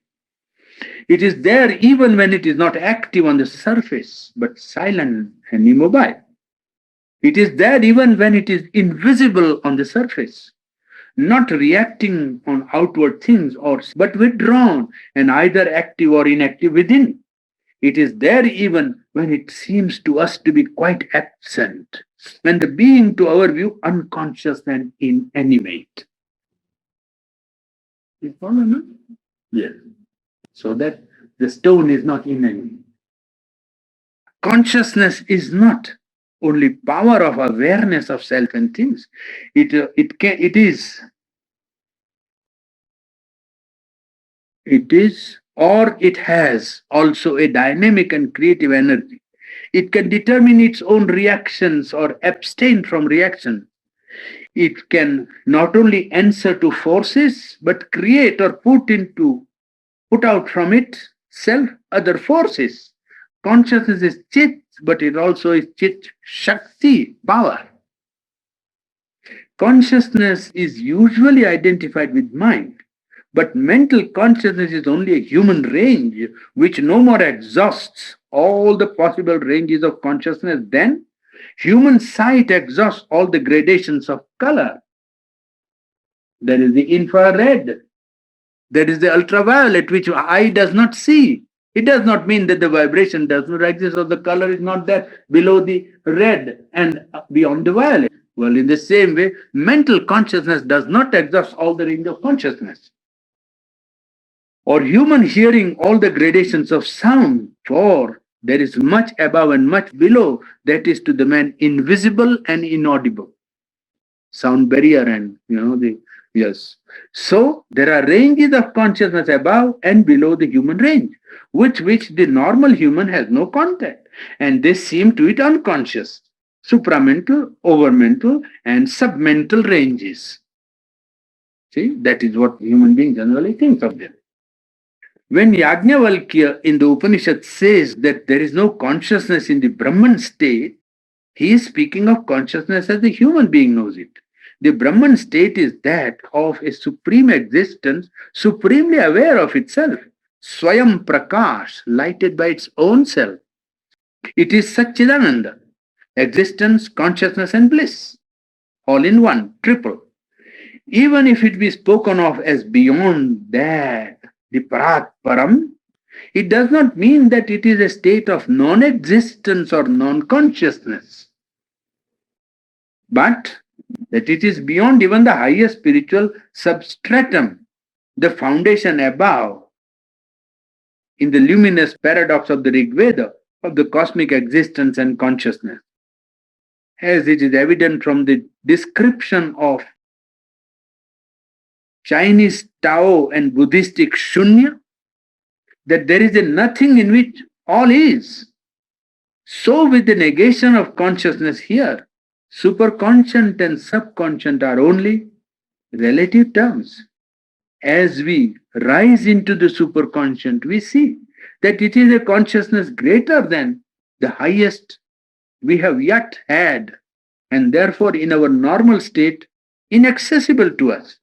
Speaker 1: It is there even when it is not active on the surface, but silent and immobile. It is there even when it is invisible on the surface, not reacting on outward things, but withdrawn and either active or inactive within. It is there even when it seems to us to be quite absent, when the being to our view unconscious and inanimate. You follow me? Yes. So that the stone is not inanimate. Consciousness is not only power of awareness of self and things. It is or it has also a dynamic and creative energy. It can determine its own reactions or abstain from reaction. It can not only answer to forces, but create or put out from itself other forces. Consciousness is chit, but it also is chit shakti, power. Consciousness is usually identified with mind, but mental consciousness is only a human range which no more exhausts all the possible ranges of consciousness than human sight exhausts all the gradations of color. There is the infrared, there is the ultraviolet, which eye does not see. It does not mean that the vibration does not exist or the color is not there below the red and beyond the violet. Well, in the same way, mental consciousness does not exhaust all the range of consciousness. Or human hearing all the gradations of sound, for there is much above and much below that is to the man invisible and inaudible. Sound barrier and yes. So there are ranges of consciousness above and below the human range, with which the normal human has no contact, and they seem to it unconscious. Supramental, overmental, and submental ranges. See, that is what human beings generally think of them. When Yajnavalkya in the Upanishad says that there is no consciousness in the Brahman state, he is speaking of consciousness as the human being knows it. The Brahman state is that of a supreme existence, supremely aware of itself, Swayam Prakash, lighted by its own self. It is Satchidananda, existence, consciousness, and bliss, all in one, triple. Even if it be spoken of as beyond that, the Parat Param, it does not mean that it is a state of non-existence or non-consciousness. But that it is beyond even the highest spiritual substratum, the foundation above, in the luminous paradox of the Rig Veda, of the cosmic existence and consciousness. As it is evident from the description of Chinese Tao and Buddhistic Shunya, that there is a nothing in which all is. So, with the negation of consciousness here, superconscient and subconscient are only relative terms. As we rise into the superconscient, we see that it is a consciousness greater than the highest we have yet had, and therefore, in our normal state, inaccessible to us.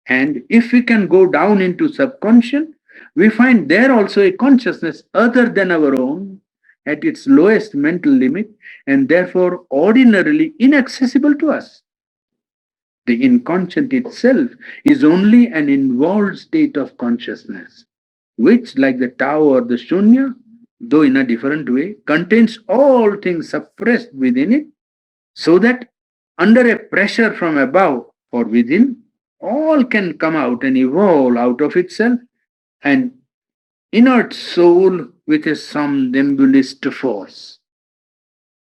Speaker 1: And if we can go down into subconscious, we find there also a consciousness other than our own at its lowest mental limit, and therefore ordinarily inaccessible to us. The inconscient itself is only an involved state of consciousness, which, like the Tao or the Shunya, though in a different way, contains all things suppressed within it, so that under a pressure from above or within, all can come out and evolve out of itself, an inert soul with a somnambulist force.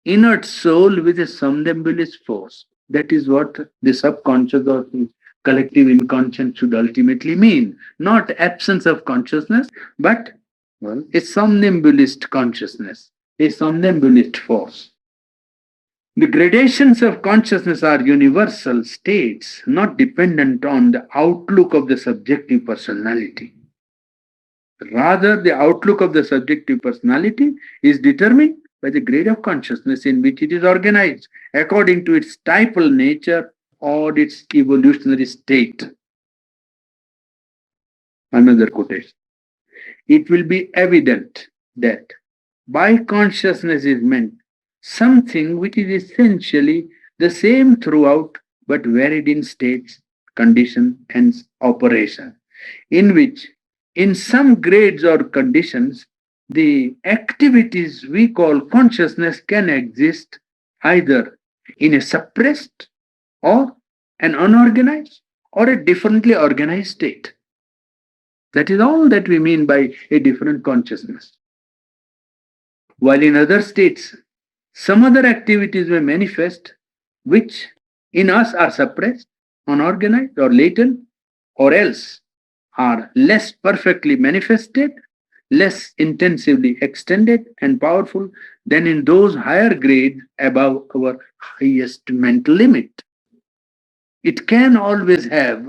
Speaker 1: Inert soul with a somnambulist force. That is what the subconscious or the collective inconscient should ultimately mean. Not absence of consciousness, but a somnambulist consciousness, a somnambulist force. The gradations of consciousness are universal states, not dependent on the outlook of the subjective personality. Rather, the outlook of the subjective personality is determined by the grade of consciousness in which it is organized, according to its typal nature or its evolutionary state. Another quotation. It will be evident that by consciousness is meant something which is essentially the same throughout but varied in states, condition, and operation, in which, in some grades or conditions, the activities we call consciousness can exist either in a suppressed or an unorganized or a differently organized state. That is all that we mean by a different consciousness. While in other states, some other activities may manifest which in us are suppressed, unorganized, or latent, or else are less perfectly manifested, less intensively extended and powerful than in those higher grades above our highest mental limit. It can always have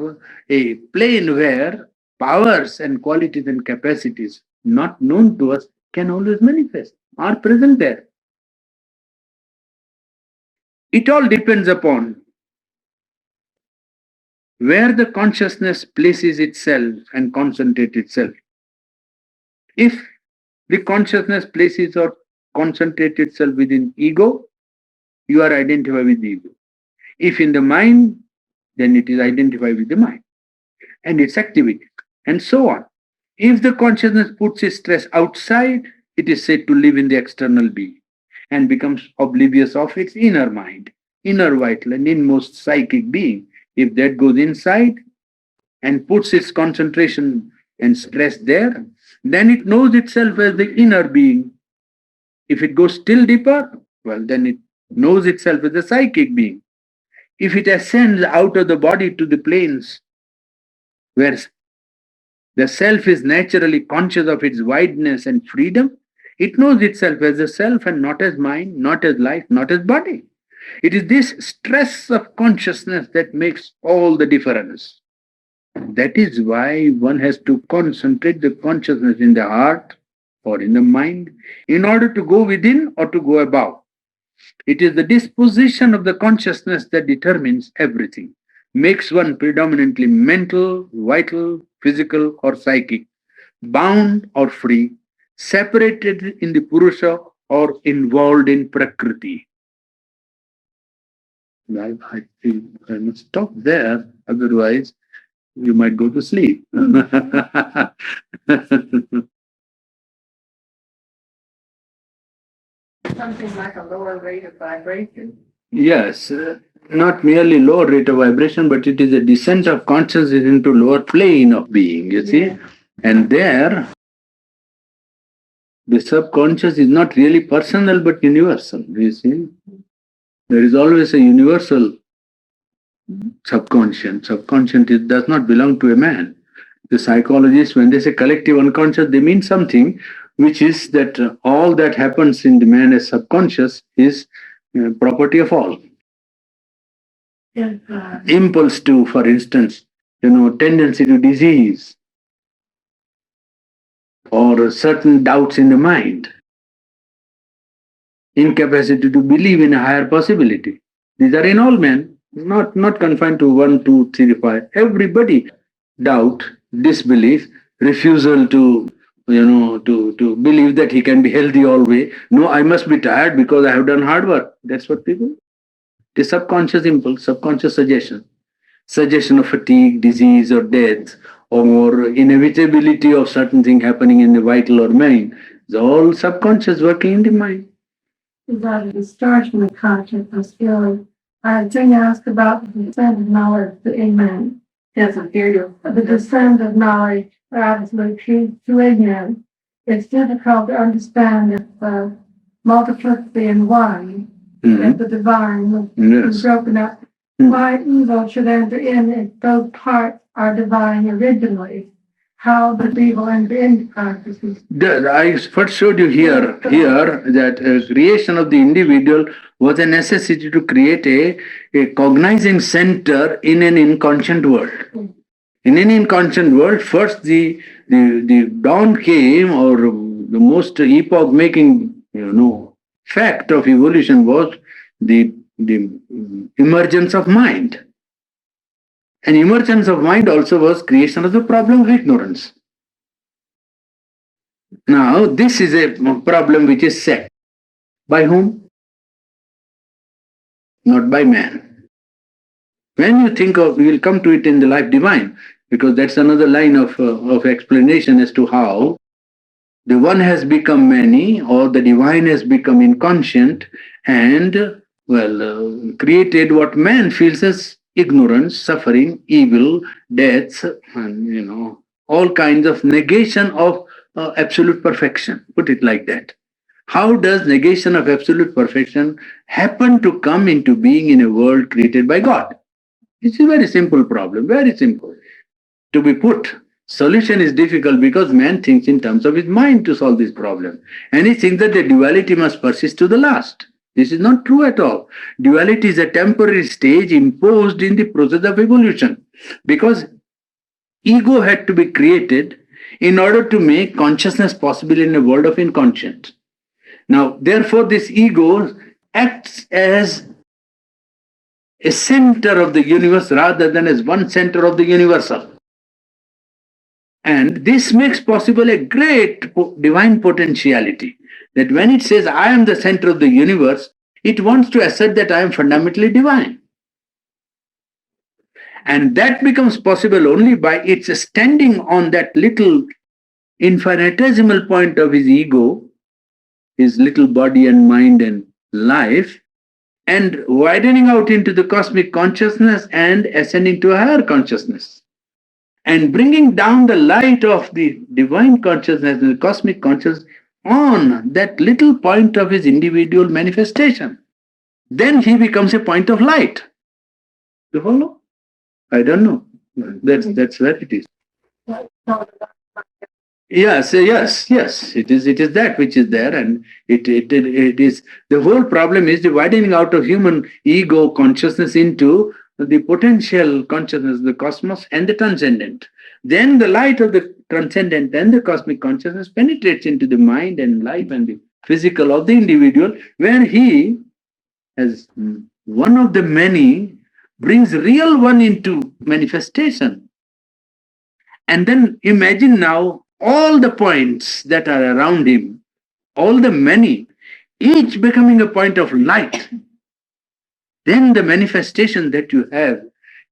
Speaker 1: a plane where powers and qualities and capacities not known to us can always manifest, are present there. It all depends upon where the consciousness places itself and concentrates itself. If the consciousness places or concentrates itself within ego, you are identified with the ego. If in the mind, then it is identified with the mind and its activity, and so on. If the consciousness puts its stress outside, it is said to live in the external being and becomes oblivious of its inner mind, inner vital and inmost psychic being. If that goes inside and puts its concentration and stress there, then it knows itself as the inner being. If it goes still deeper, well, then it knows itself as the psychic being. If it ascends out of the body to the planes where the self is naturally conscious of its wideness and freedom, it knows itself as a self and not as mind, not as life, not as body. It is this stress of consciousness that makes all the difference. That is why one has to concentrate the consciousness in the heart or in the mind in order to go within or to go above. It is the disposition of the consciousness that determines everything, makes one predominantly mental, vital, physical, or psychic, bound or free, separated in the Purusha or involved in Prakriti. I feel I must stop there, otherwise you might go to sleep.
Speaker 2: Something like a lower rate of vibration.
Speaker 1: Yes, not merely lower rate of vibration, but it is a descent of consciousness into lower plane of being, you see. And there, the subconscious is not really personal but universal, you see. There is always a universal subconscious. Subconscious does not belong to a man. The psychologists, when they say collective unconscious, they mean something which is that all that happens in the man as subconscious is property of all. Yes, impulse to, for instance, tendency to disease or certain doubts in the mind, incapacity to believe in a higher possibility. These are in all men, not confined to one, two, three, five. Everybody doubt, disbelief, refusal to to believe that he can be healthy always. No, I must be tired because I have done hard work. That's what people. The subconscious impulse, subconscious suggestion of fatigue, disease, or death, or inevitability of certain thing happening in the vital or mind. It's all subconscious working in the mind. About a distortion of consciousness feeling. Jane asked about the descent of knowledge to ignorance. Yes, I hear you. The descent of knowledge or absolute truth to ignorance. It's difficult to understand if multiplicity in one, if the divine is broken up. Why evil should enter in if those parts are divine originally? How does evil enter into consciousness? I first showed you here that creation of the individual was a necessity to create a cognizing center in an inconscient world. In an inconscient world, first the dawn came, or the most epoch making fact of evolution was the emergence of mind. And emergence of mind also was creation of the problem of ignorance. Now, this is a problem which is set. By whom? Not by man. When you think of, we will come to it in the life divine, because that's another line of explanation as to how the one has become many, or the divine has become inconscient, and, created what man feels as ignorance, suffering, evil, death, and, all kinds of negation of absolute perfection. Put it like that. How does negation of absolute perfection happen to come into being in a world created by God? It's a very simple problem, very simple to be put. Solution is difficult because man thinks in terms of his mind to solve this problem. And he thinks that the duality must persist to the last. This is not true at all. Duality is a temporary stage imposed in the process of evolution, because ego had to be created in order to make consciousness possible in a world of inconscient. Now, therefore, this ego acts as a center of the universe rather than as one center of the universal. And this makes possible a great divine potentiality, that when it says, I am the center of the universe, it wants to assert that I am fundamentally divine. And that becomes possible only by its standing on that little infinitesimal point of his ego, his little body and mind and life, and widening out into the cosmic consciousness and ascending to a higher consciousness, and bringing down the light of the divine consciousness, the cosmic consciousness, on that little point of his individual manifestation. Then he becomes a point of light. You follow? I don't know. That's where it is. Yes. It is that which is there, and it is the whole problem is the widening out of human ego consciousness into the potential consciousness, the cosmos and the transcendent. Then the light of the transcendent and the cosmic consciousness penetrates into the mind and life and the physical of the individual, where he, as one of the many, brings real one into manifestation. And then imagine now all the points that are around him, all the many, each becoming a point of light. Then the manifestation that you have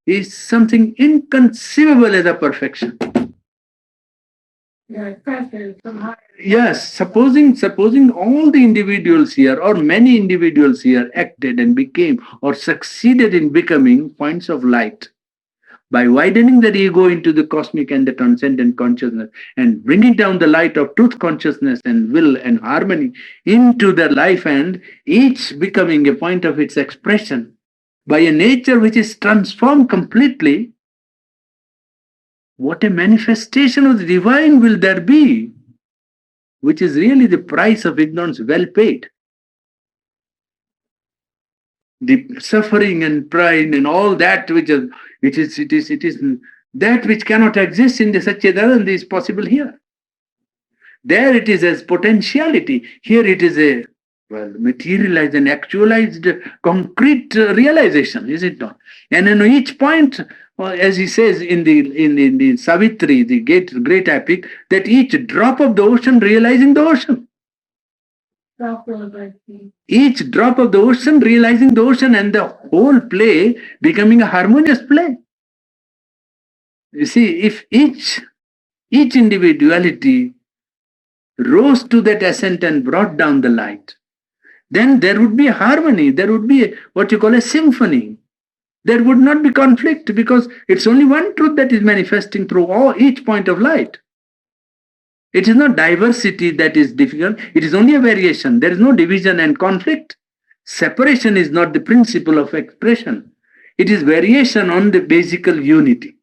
Speaker 1: is something inconceivable as a perfection. Yes, supposing all the individuals here or many individuals here acted and became or succeeded in becoming points of light by widening their ego into the cosmic and the transcendent consciousness and bringing down the light of truth consciousness and will and harmony into their life, and each becoming a point of its expression by a nature which is transformed completely, what a manifestation of the divine will there be, which is really the price of ignorance well paid. The suffering and pride and all that which is that which cannot exist in the Satchidananda is possible here. There it is as potentiality. Here it is a materialized and actualized concrete realization, is it not? And in each point, as he says in the Savitri, the great epic, that each drop of the ocean realizing the ocean. Each drop of the ocean realizing the ocean, and the whole play becoming a harmonious play. You see, if each individuality rose to that ascent and brought down the light, then there would be a harmony, there would be what you call a symphony. There would not be conflict because it's only one truth that is manifesting through each point of light. It is not diversity that is difficult, it is only a variation. There is no division and conflict. Separation is not the principle of expression. It is variation on the basic unity.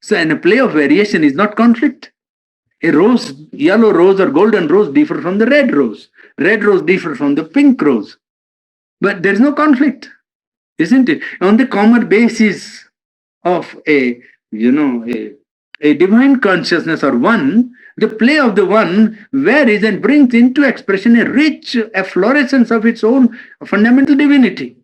Speaker 1: So, and a play of variation is not conflict. A rose, yellow rose or golden rose differ from the red rose. Red rose differ from the pink rose. But there is no conflict, isn't it? On the common basis of a divine consciousness or one, the play of the one varies and brings into expression a rich efflorescence of its own fundamental divinity.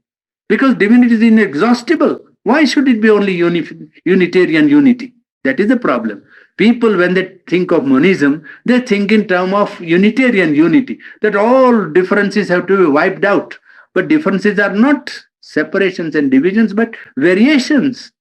Speaker 1: Because divinity is inexhaustible. Why should it be only Unitarian unity? That is the problem. People, when they think of monism, they think in terms of Unitarian unity, that all differences have to be wiped out. But differences are not separations and divisions, but variations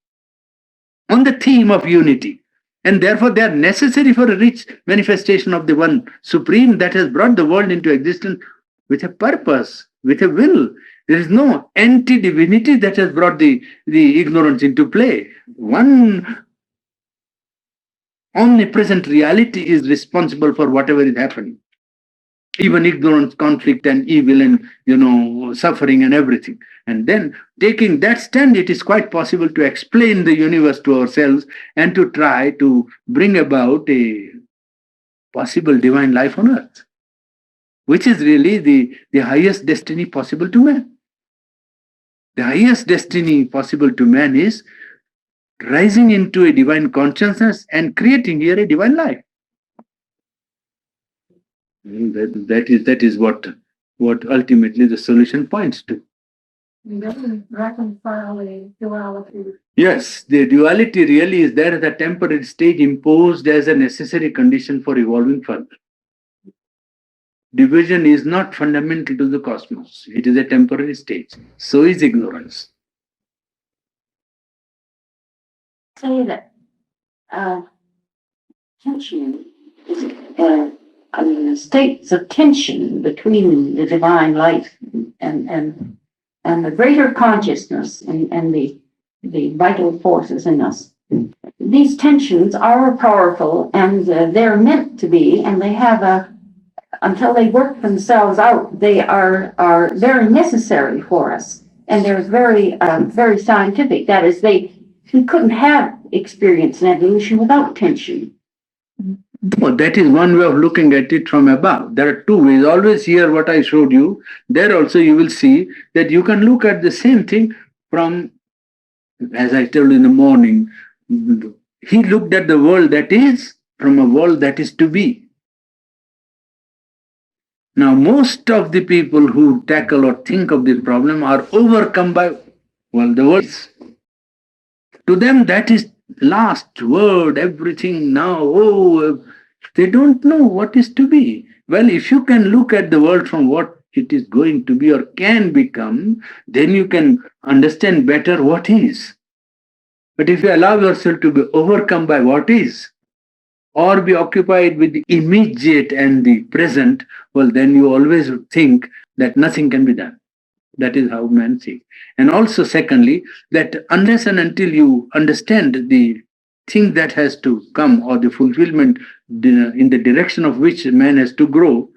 Speaker 1: on the theme of unity. And therefore, they are necessary for a rich manifestation of the one supreme that has brought the world into existence with a purpose, with a will. There is no anti-divinity that has brought the ignorance into play. One omnipresent reality is responsible for whatever is happening. Even ignorance, conflict, and evil, and suffering and everything. And then taking that stand, it is quite possible to explain the universe to ourselves and to try to bring about a possible divine life on earth, which is really the highest destiny possible to man. The highest destiny possible to man is rising into a divine consciousness and creating here a divine life. That is what ultimately the solution points to. Reconcile the duality. Yes, the duality really is there as a temporary stage imposed as a necessary condition for evolving further. Division is not fundamental to the cosmos. It is a temporary stage. So is ignorance.
Speaker 2: Say that tension is states of tension between the divine light and the greater consciousness and the vital forces in us. These tensions are powerful and they're meant to be, and they have until they work themselves out, they are very necessary for us, and they're very scientific. That is, we couldn't have experience in evolution without tension.
Speaker 1: No, that is one way of looking at it from above. There are two ways. Always here, what I showed you, there also you will see that you can look at the same thing from, as I told in the morning, he looked at the world that is from a world that is to be. Now, most of the people who tackle or think of this problem are overcome by, the world. To them, that is last word, everything now. They don't know what is to be. Well, if you can look at the world from what it is going to be or can become, then you can understand better what is. But if you allow yourself to be overcome by what is, or be occupied with the immediate and the present, well, then you always think that nothing can be done. That is how man sees. And also, secondly, that unless and until you understand the thing that has to come or the fulfillment in the direction of which man has to grow,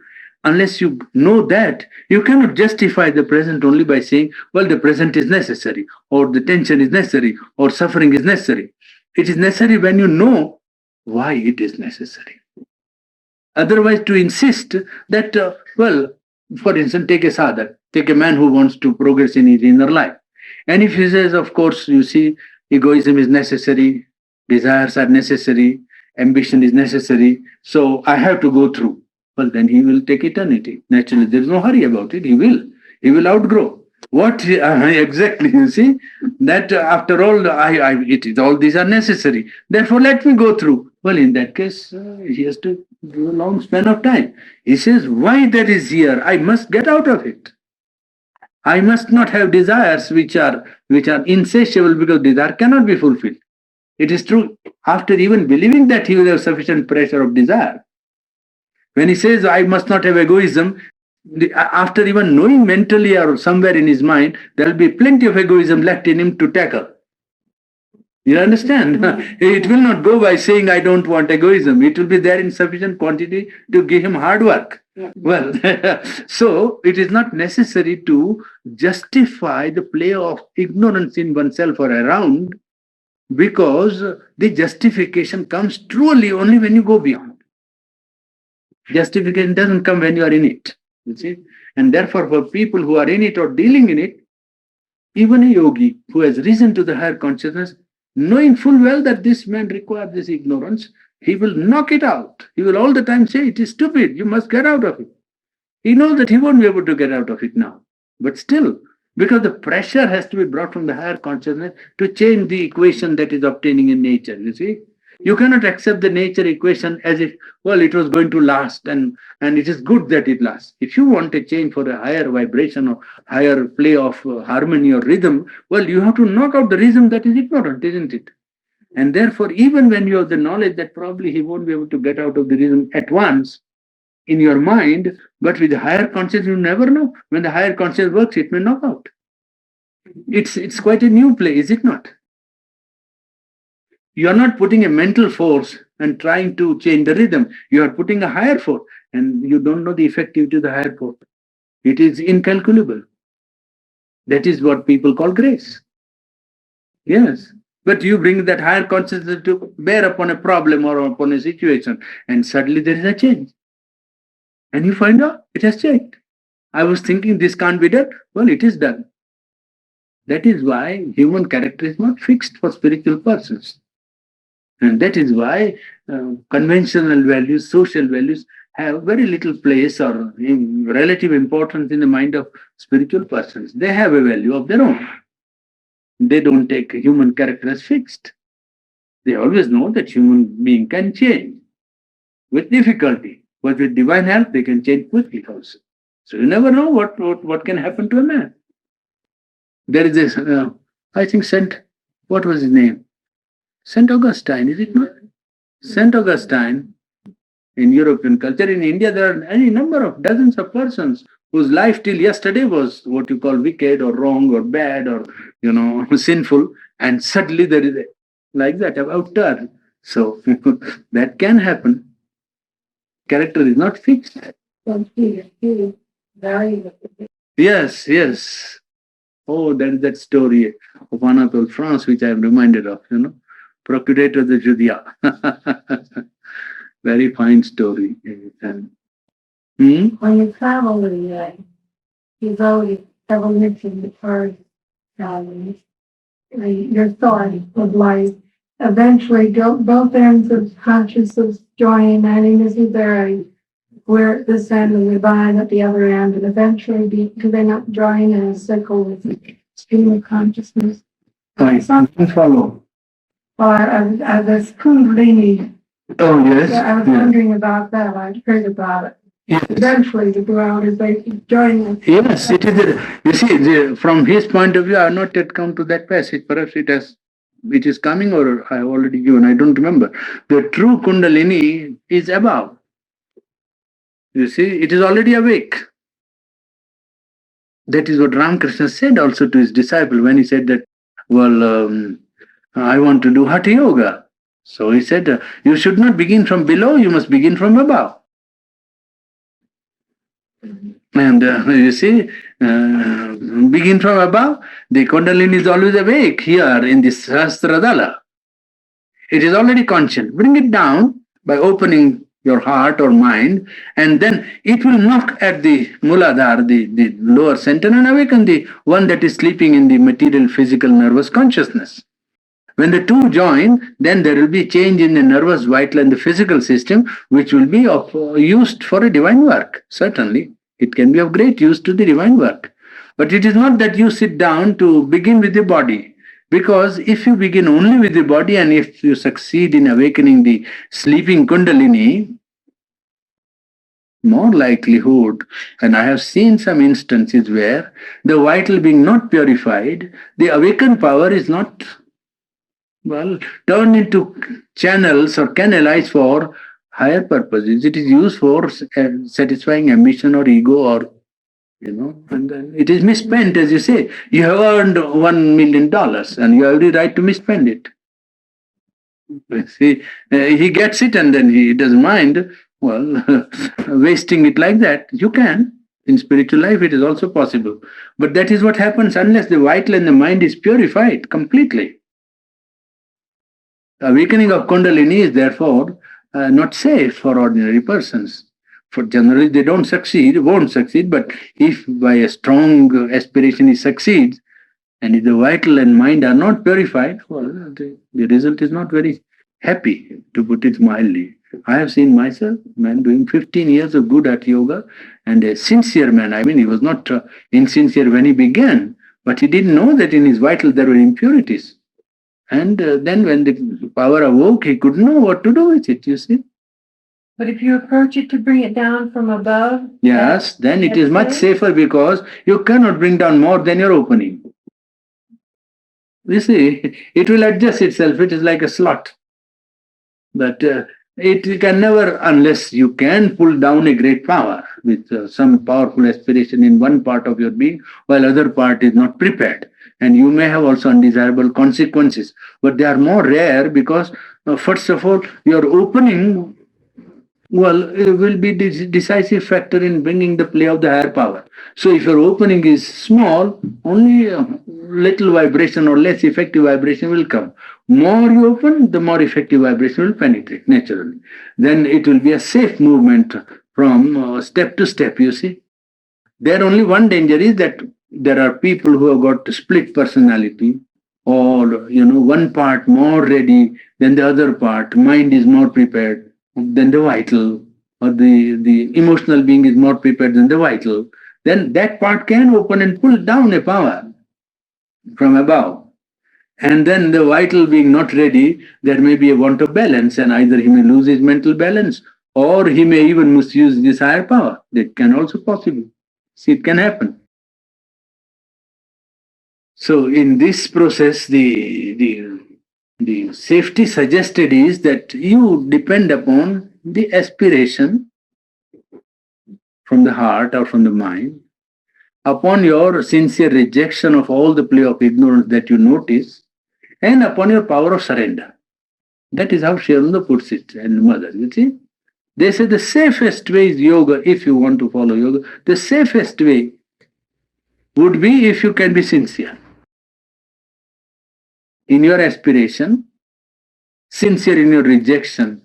Speaker 1: unless you know that, you cannot justify the present only by saying, well, the present is necessary, or the tension is necessary, or suffering is necessary. It is necessary when you know why it is necessary. Otherwise, to insist that, well, for instance, take a sadhak, take a man who wants to progress in his inner life. And if he says, of course, you see, egoism is necessary, desires are necessary, ambition is necessary, so I have to go through. Well, then he will take eternity. Naturally, there is no hurry about it. He will. He will outgrow. Exactly, you see, that after all, it is all these are necessary. Therefore, let me go through. Well, in that case, he has to do a long span of time. He says, why that is here? I must get out of it. I must not have desires which are insatiable, because desire cannot be fulfilled. It is true. After even believing that he will have sufficient pressure of desire, when he says, I must not have egoism, after even knowing mentally or somewhere in his mind, there will be plenty of egoism left in him to tackle. You understand? It will not go by saying, I don't want egoism. It will be there in sufficient quantity to give him hard work. Well, so it is not necessary to justify the play of ignorance in oneself or around, because the justification comes truly only when you go beyond. Justification doesn't come when you are in it. You see? And therefore, for people who are in it or dealing in it, even a yogi who has risen to the higher consciousness, knowing full well that this man requires this ignorance, he will knock it out. He will all the time say, it is stupid, you must get out of it. He knows that he won't be able to get out of it now. But still, because the pressure has to be brought from the higher consciousness to change the equation that is obtaining in nature, you see. You cannot accept the nature equation as if, well, it was going to last and it is good that it lasts. If you want a change for a higher vibration or higher play of harmony or rhythm, well, you have to knock out the rhythm that is ignorant, isn't it? And therefore, even when you have the knowledge that probably he won't be able to get out of the rhythm at once in your mind, but with the higher consciousness, you never know. When the higher consciousness works, it may knock out. It's quite a new play, is it not? You are not putting a mental force and trying to change the rhythm. You are putting a higher force, and you don't know the effectivity of the higher force. It is incalculable. That is what people call grace. Yes. But you bring that higher consciousness to bear upon a problem or upon a situation, and suddenly there is a change. And you find out it has changed. I was thinking this can't be done. Well, it is done. That is why human character is not fixed for spiritual persons. And that is why conventional values, social values have very little place or relative importance in the mind of spiritual persons. They have a value of their own. They don't take human character as fixed. They always know that human being can change with difficulty, but with divine help, they can change quickly also. So you never know what can happen to a man. There is this, I think what was his name? Saint Augustine, is it not? Saint Augustine, in European culture, in India, there are any number of dozens of persons whose life till yesterday was what you call wicked or wrong or bad or, sinful, and suddenly there is like that about turn. So that can happen. Character is not fixed. Yes, yes. Oh, there is that story of Anatole France, which I am reminded of, Procurator de Judea. Very fine story. And,
Speaker 2: When you travel with you've always ever mentioned the first, your thought of life. Eventually, both ends of consciousness join, and is there where this end and the divine at the other end, and eventually do they not join in a circle with the stream of consciousness?
Speaker 1: I don't follow.
Speaker 2: Well, this Kundalini.
Speaker 1: Oh, yes.
Speaker 2: Yeah, I was wondering about that. I'd heard about it.
Speaker 1: Yes.
Speaker 2: Eventually, the ground is they join us.
Speaker 1: Yes, it is. You see, from his point of view, I have not yet come to that passage. Perhaps it has it is coming or I have already given, I don't remember. The true Kundalini is above. You see, it is already awake. That is what Ramakrishna said also to his disciple when he said that, well, I want to do Hatha Yoga. So he said, you should not begin from below, you must begin from above. And you see, begin from above, the Kundalini is always awake here in this Sahasradala. It is already conscious. Bring it down by opening your heart or mind, and then it will knock at the Muladhara, the lower center, and awaken the one that is sleeping in the material, physical, nervous consciousness. When the two join, then there will be change in the nervous, vital, and the physical system, which will be of used for a divine work. Certainly, it can be of great use to the divine work. But it is not that you sit down to begin with the body. Because if you begin only with the body and if you succeed in awakening the sleeping Kundalini, more likelihood, and I have seen some instances where the vital being not purified, the awakened power is not, well, turned into channels or canalized for higher purposes. It is used for satisfying ambition or ego or, and then it is misspent, as you say. You have earned $1 million and you have every right to misspend it. See, he gets it and then he doesn't mind, well, wasting it like that. You can. In spiritual life, it is also possible. But that is what happens unless the vital and the mind is purified completely. Awakening of Kundalini is therefore not safe for ordinary persons. For generally, they don't succeed, won't succeed, but if by a strong aspiration he succeeds, and if the vital and mind are not purified, well, the result is not very happy, to put it mildly. I have seen myself, man doing 15 years of good at yoga, and a sincere man. I mean, he was not insincere when he began, but he didn't know that in his vital there were impurities. And then when the power awoke, he couldn't know what to do with it, you see.
Speaker 3: But if you approach it to bring it down from above,
Speaker 1: yes, then it is much safer because you cannot bring down more than your opening. You see, it will adjust itself. It is like a slot. But it can never, unless you can pull down a great power with some powerful aspiration in one part of your being, while other part is not prepared. And you may have also undesirable consequences. But they are more rare because, first of all, your opening, well, it will be the decisive factor in bringing the play of the higher power. So if your opening is small, only little vibration or less effective vibration will come. More you open, the more effective vibration will penetrate naturally. Then it will be a safe movement from step to step, you see. There only one danger is that there are people who have got split personality, or one part more ready than the other part. Mind is more prepared than the vital, or the emotional being is more prepared than the vital. Then that part can open and pull down a power from above. And then the vital being not ready, there may be a want of balance, and either he may lose his mental balance or he may even misuse this higher power. That can also possible. See, it can happen. So in this process, the safety suggested is that you depend upon the aspiration from the heart or from the mind, upon your sincere rejection of all the play of ignorance that you notice, and upon your power of surrender. That is how Sri Aurobindo puts it, and Mother, you see. They say the safest way is yoga. If you want to follow yoga, the safest way would be if you can be sincere in your aspiration, sincere in your rejection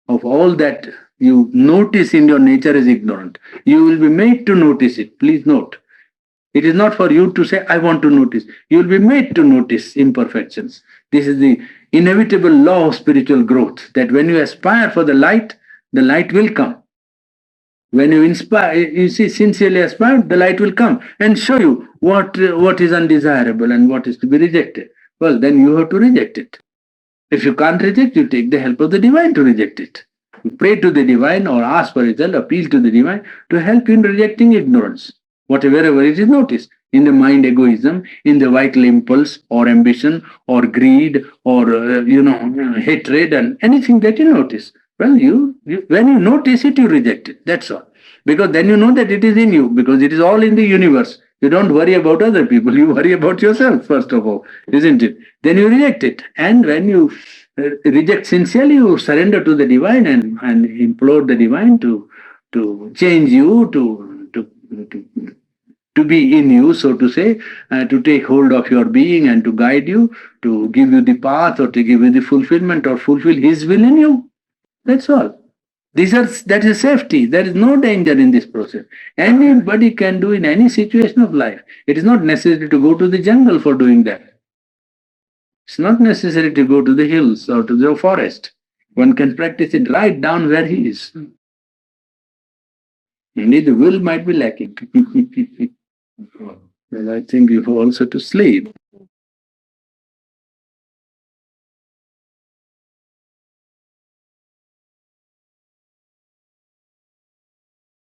Speaker 1: of all that you notice in your nature as ignorant. You will be made to notice it. Please note. It is not for you to say, I want to notice. You will be made to notice imperfections. This is the inevitable law of spiritual growth, that when you aspire for the light will come. When you inspire, you see, sincerely aspire, the light will come and show you what is undesirable and what is to be rejected. Well, then you have to reject it. If you can't reject, you take the help of the divine to reject it. You pray to the divine or ask for result, appeal to the divine to help you in rejecting ignorance, whatever it is noticed. in the mind egoism, in the vital impulse or ambition or greed or hatred and anything that you notice. Well, you when you notice it, you reject it. That's all. Because then you know that it is in you, because it is all in the universe. You don't worry about other people, you worry about yourself, first of all, isn't it? Then you reject it. And when you reject sincerely, you surrender to the divine and implore the divine to change you, to be in you, so to say, to take hold of your being and to guide you, to give you the path or to give you the fulfillment or fulfill His will in you. That's all. That is safety. There is no danger in this process. Anybody can do in any situation of life. It is not necessary to go to the jungle for doing that. It's not necessary to go to the hills or to the forest. One can practice it right down where he is. Only the will might be lacking. Well, I think you go also to sleep.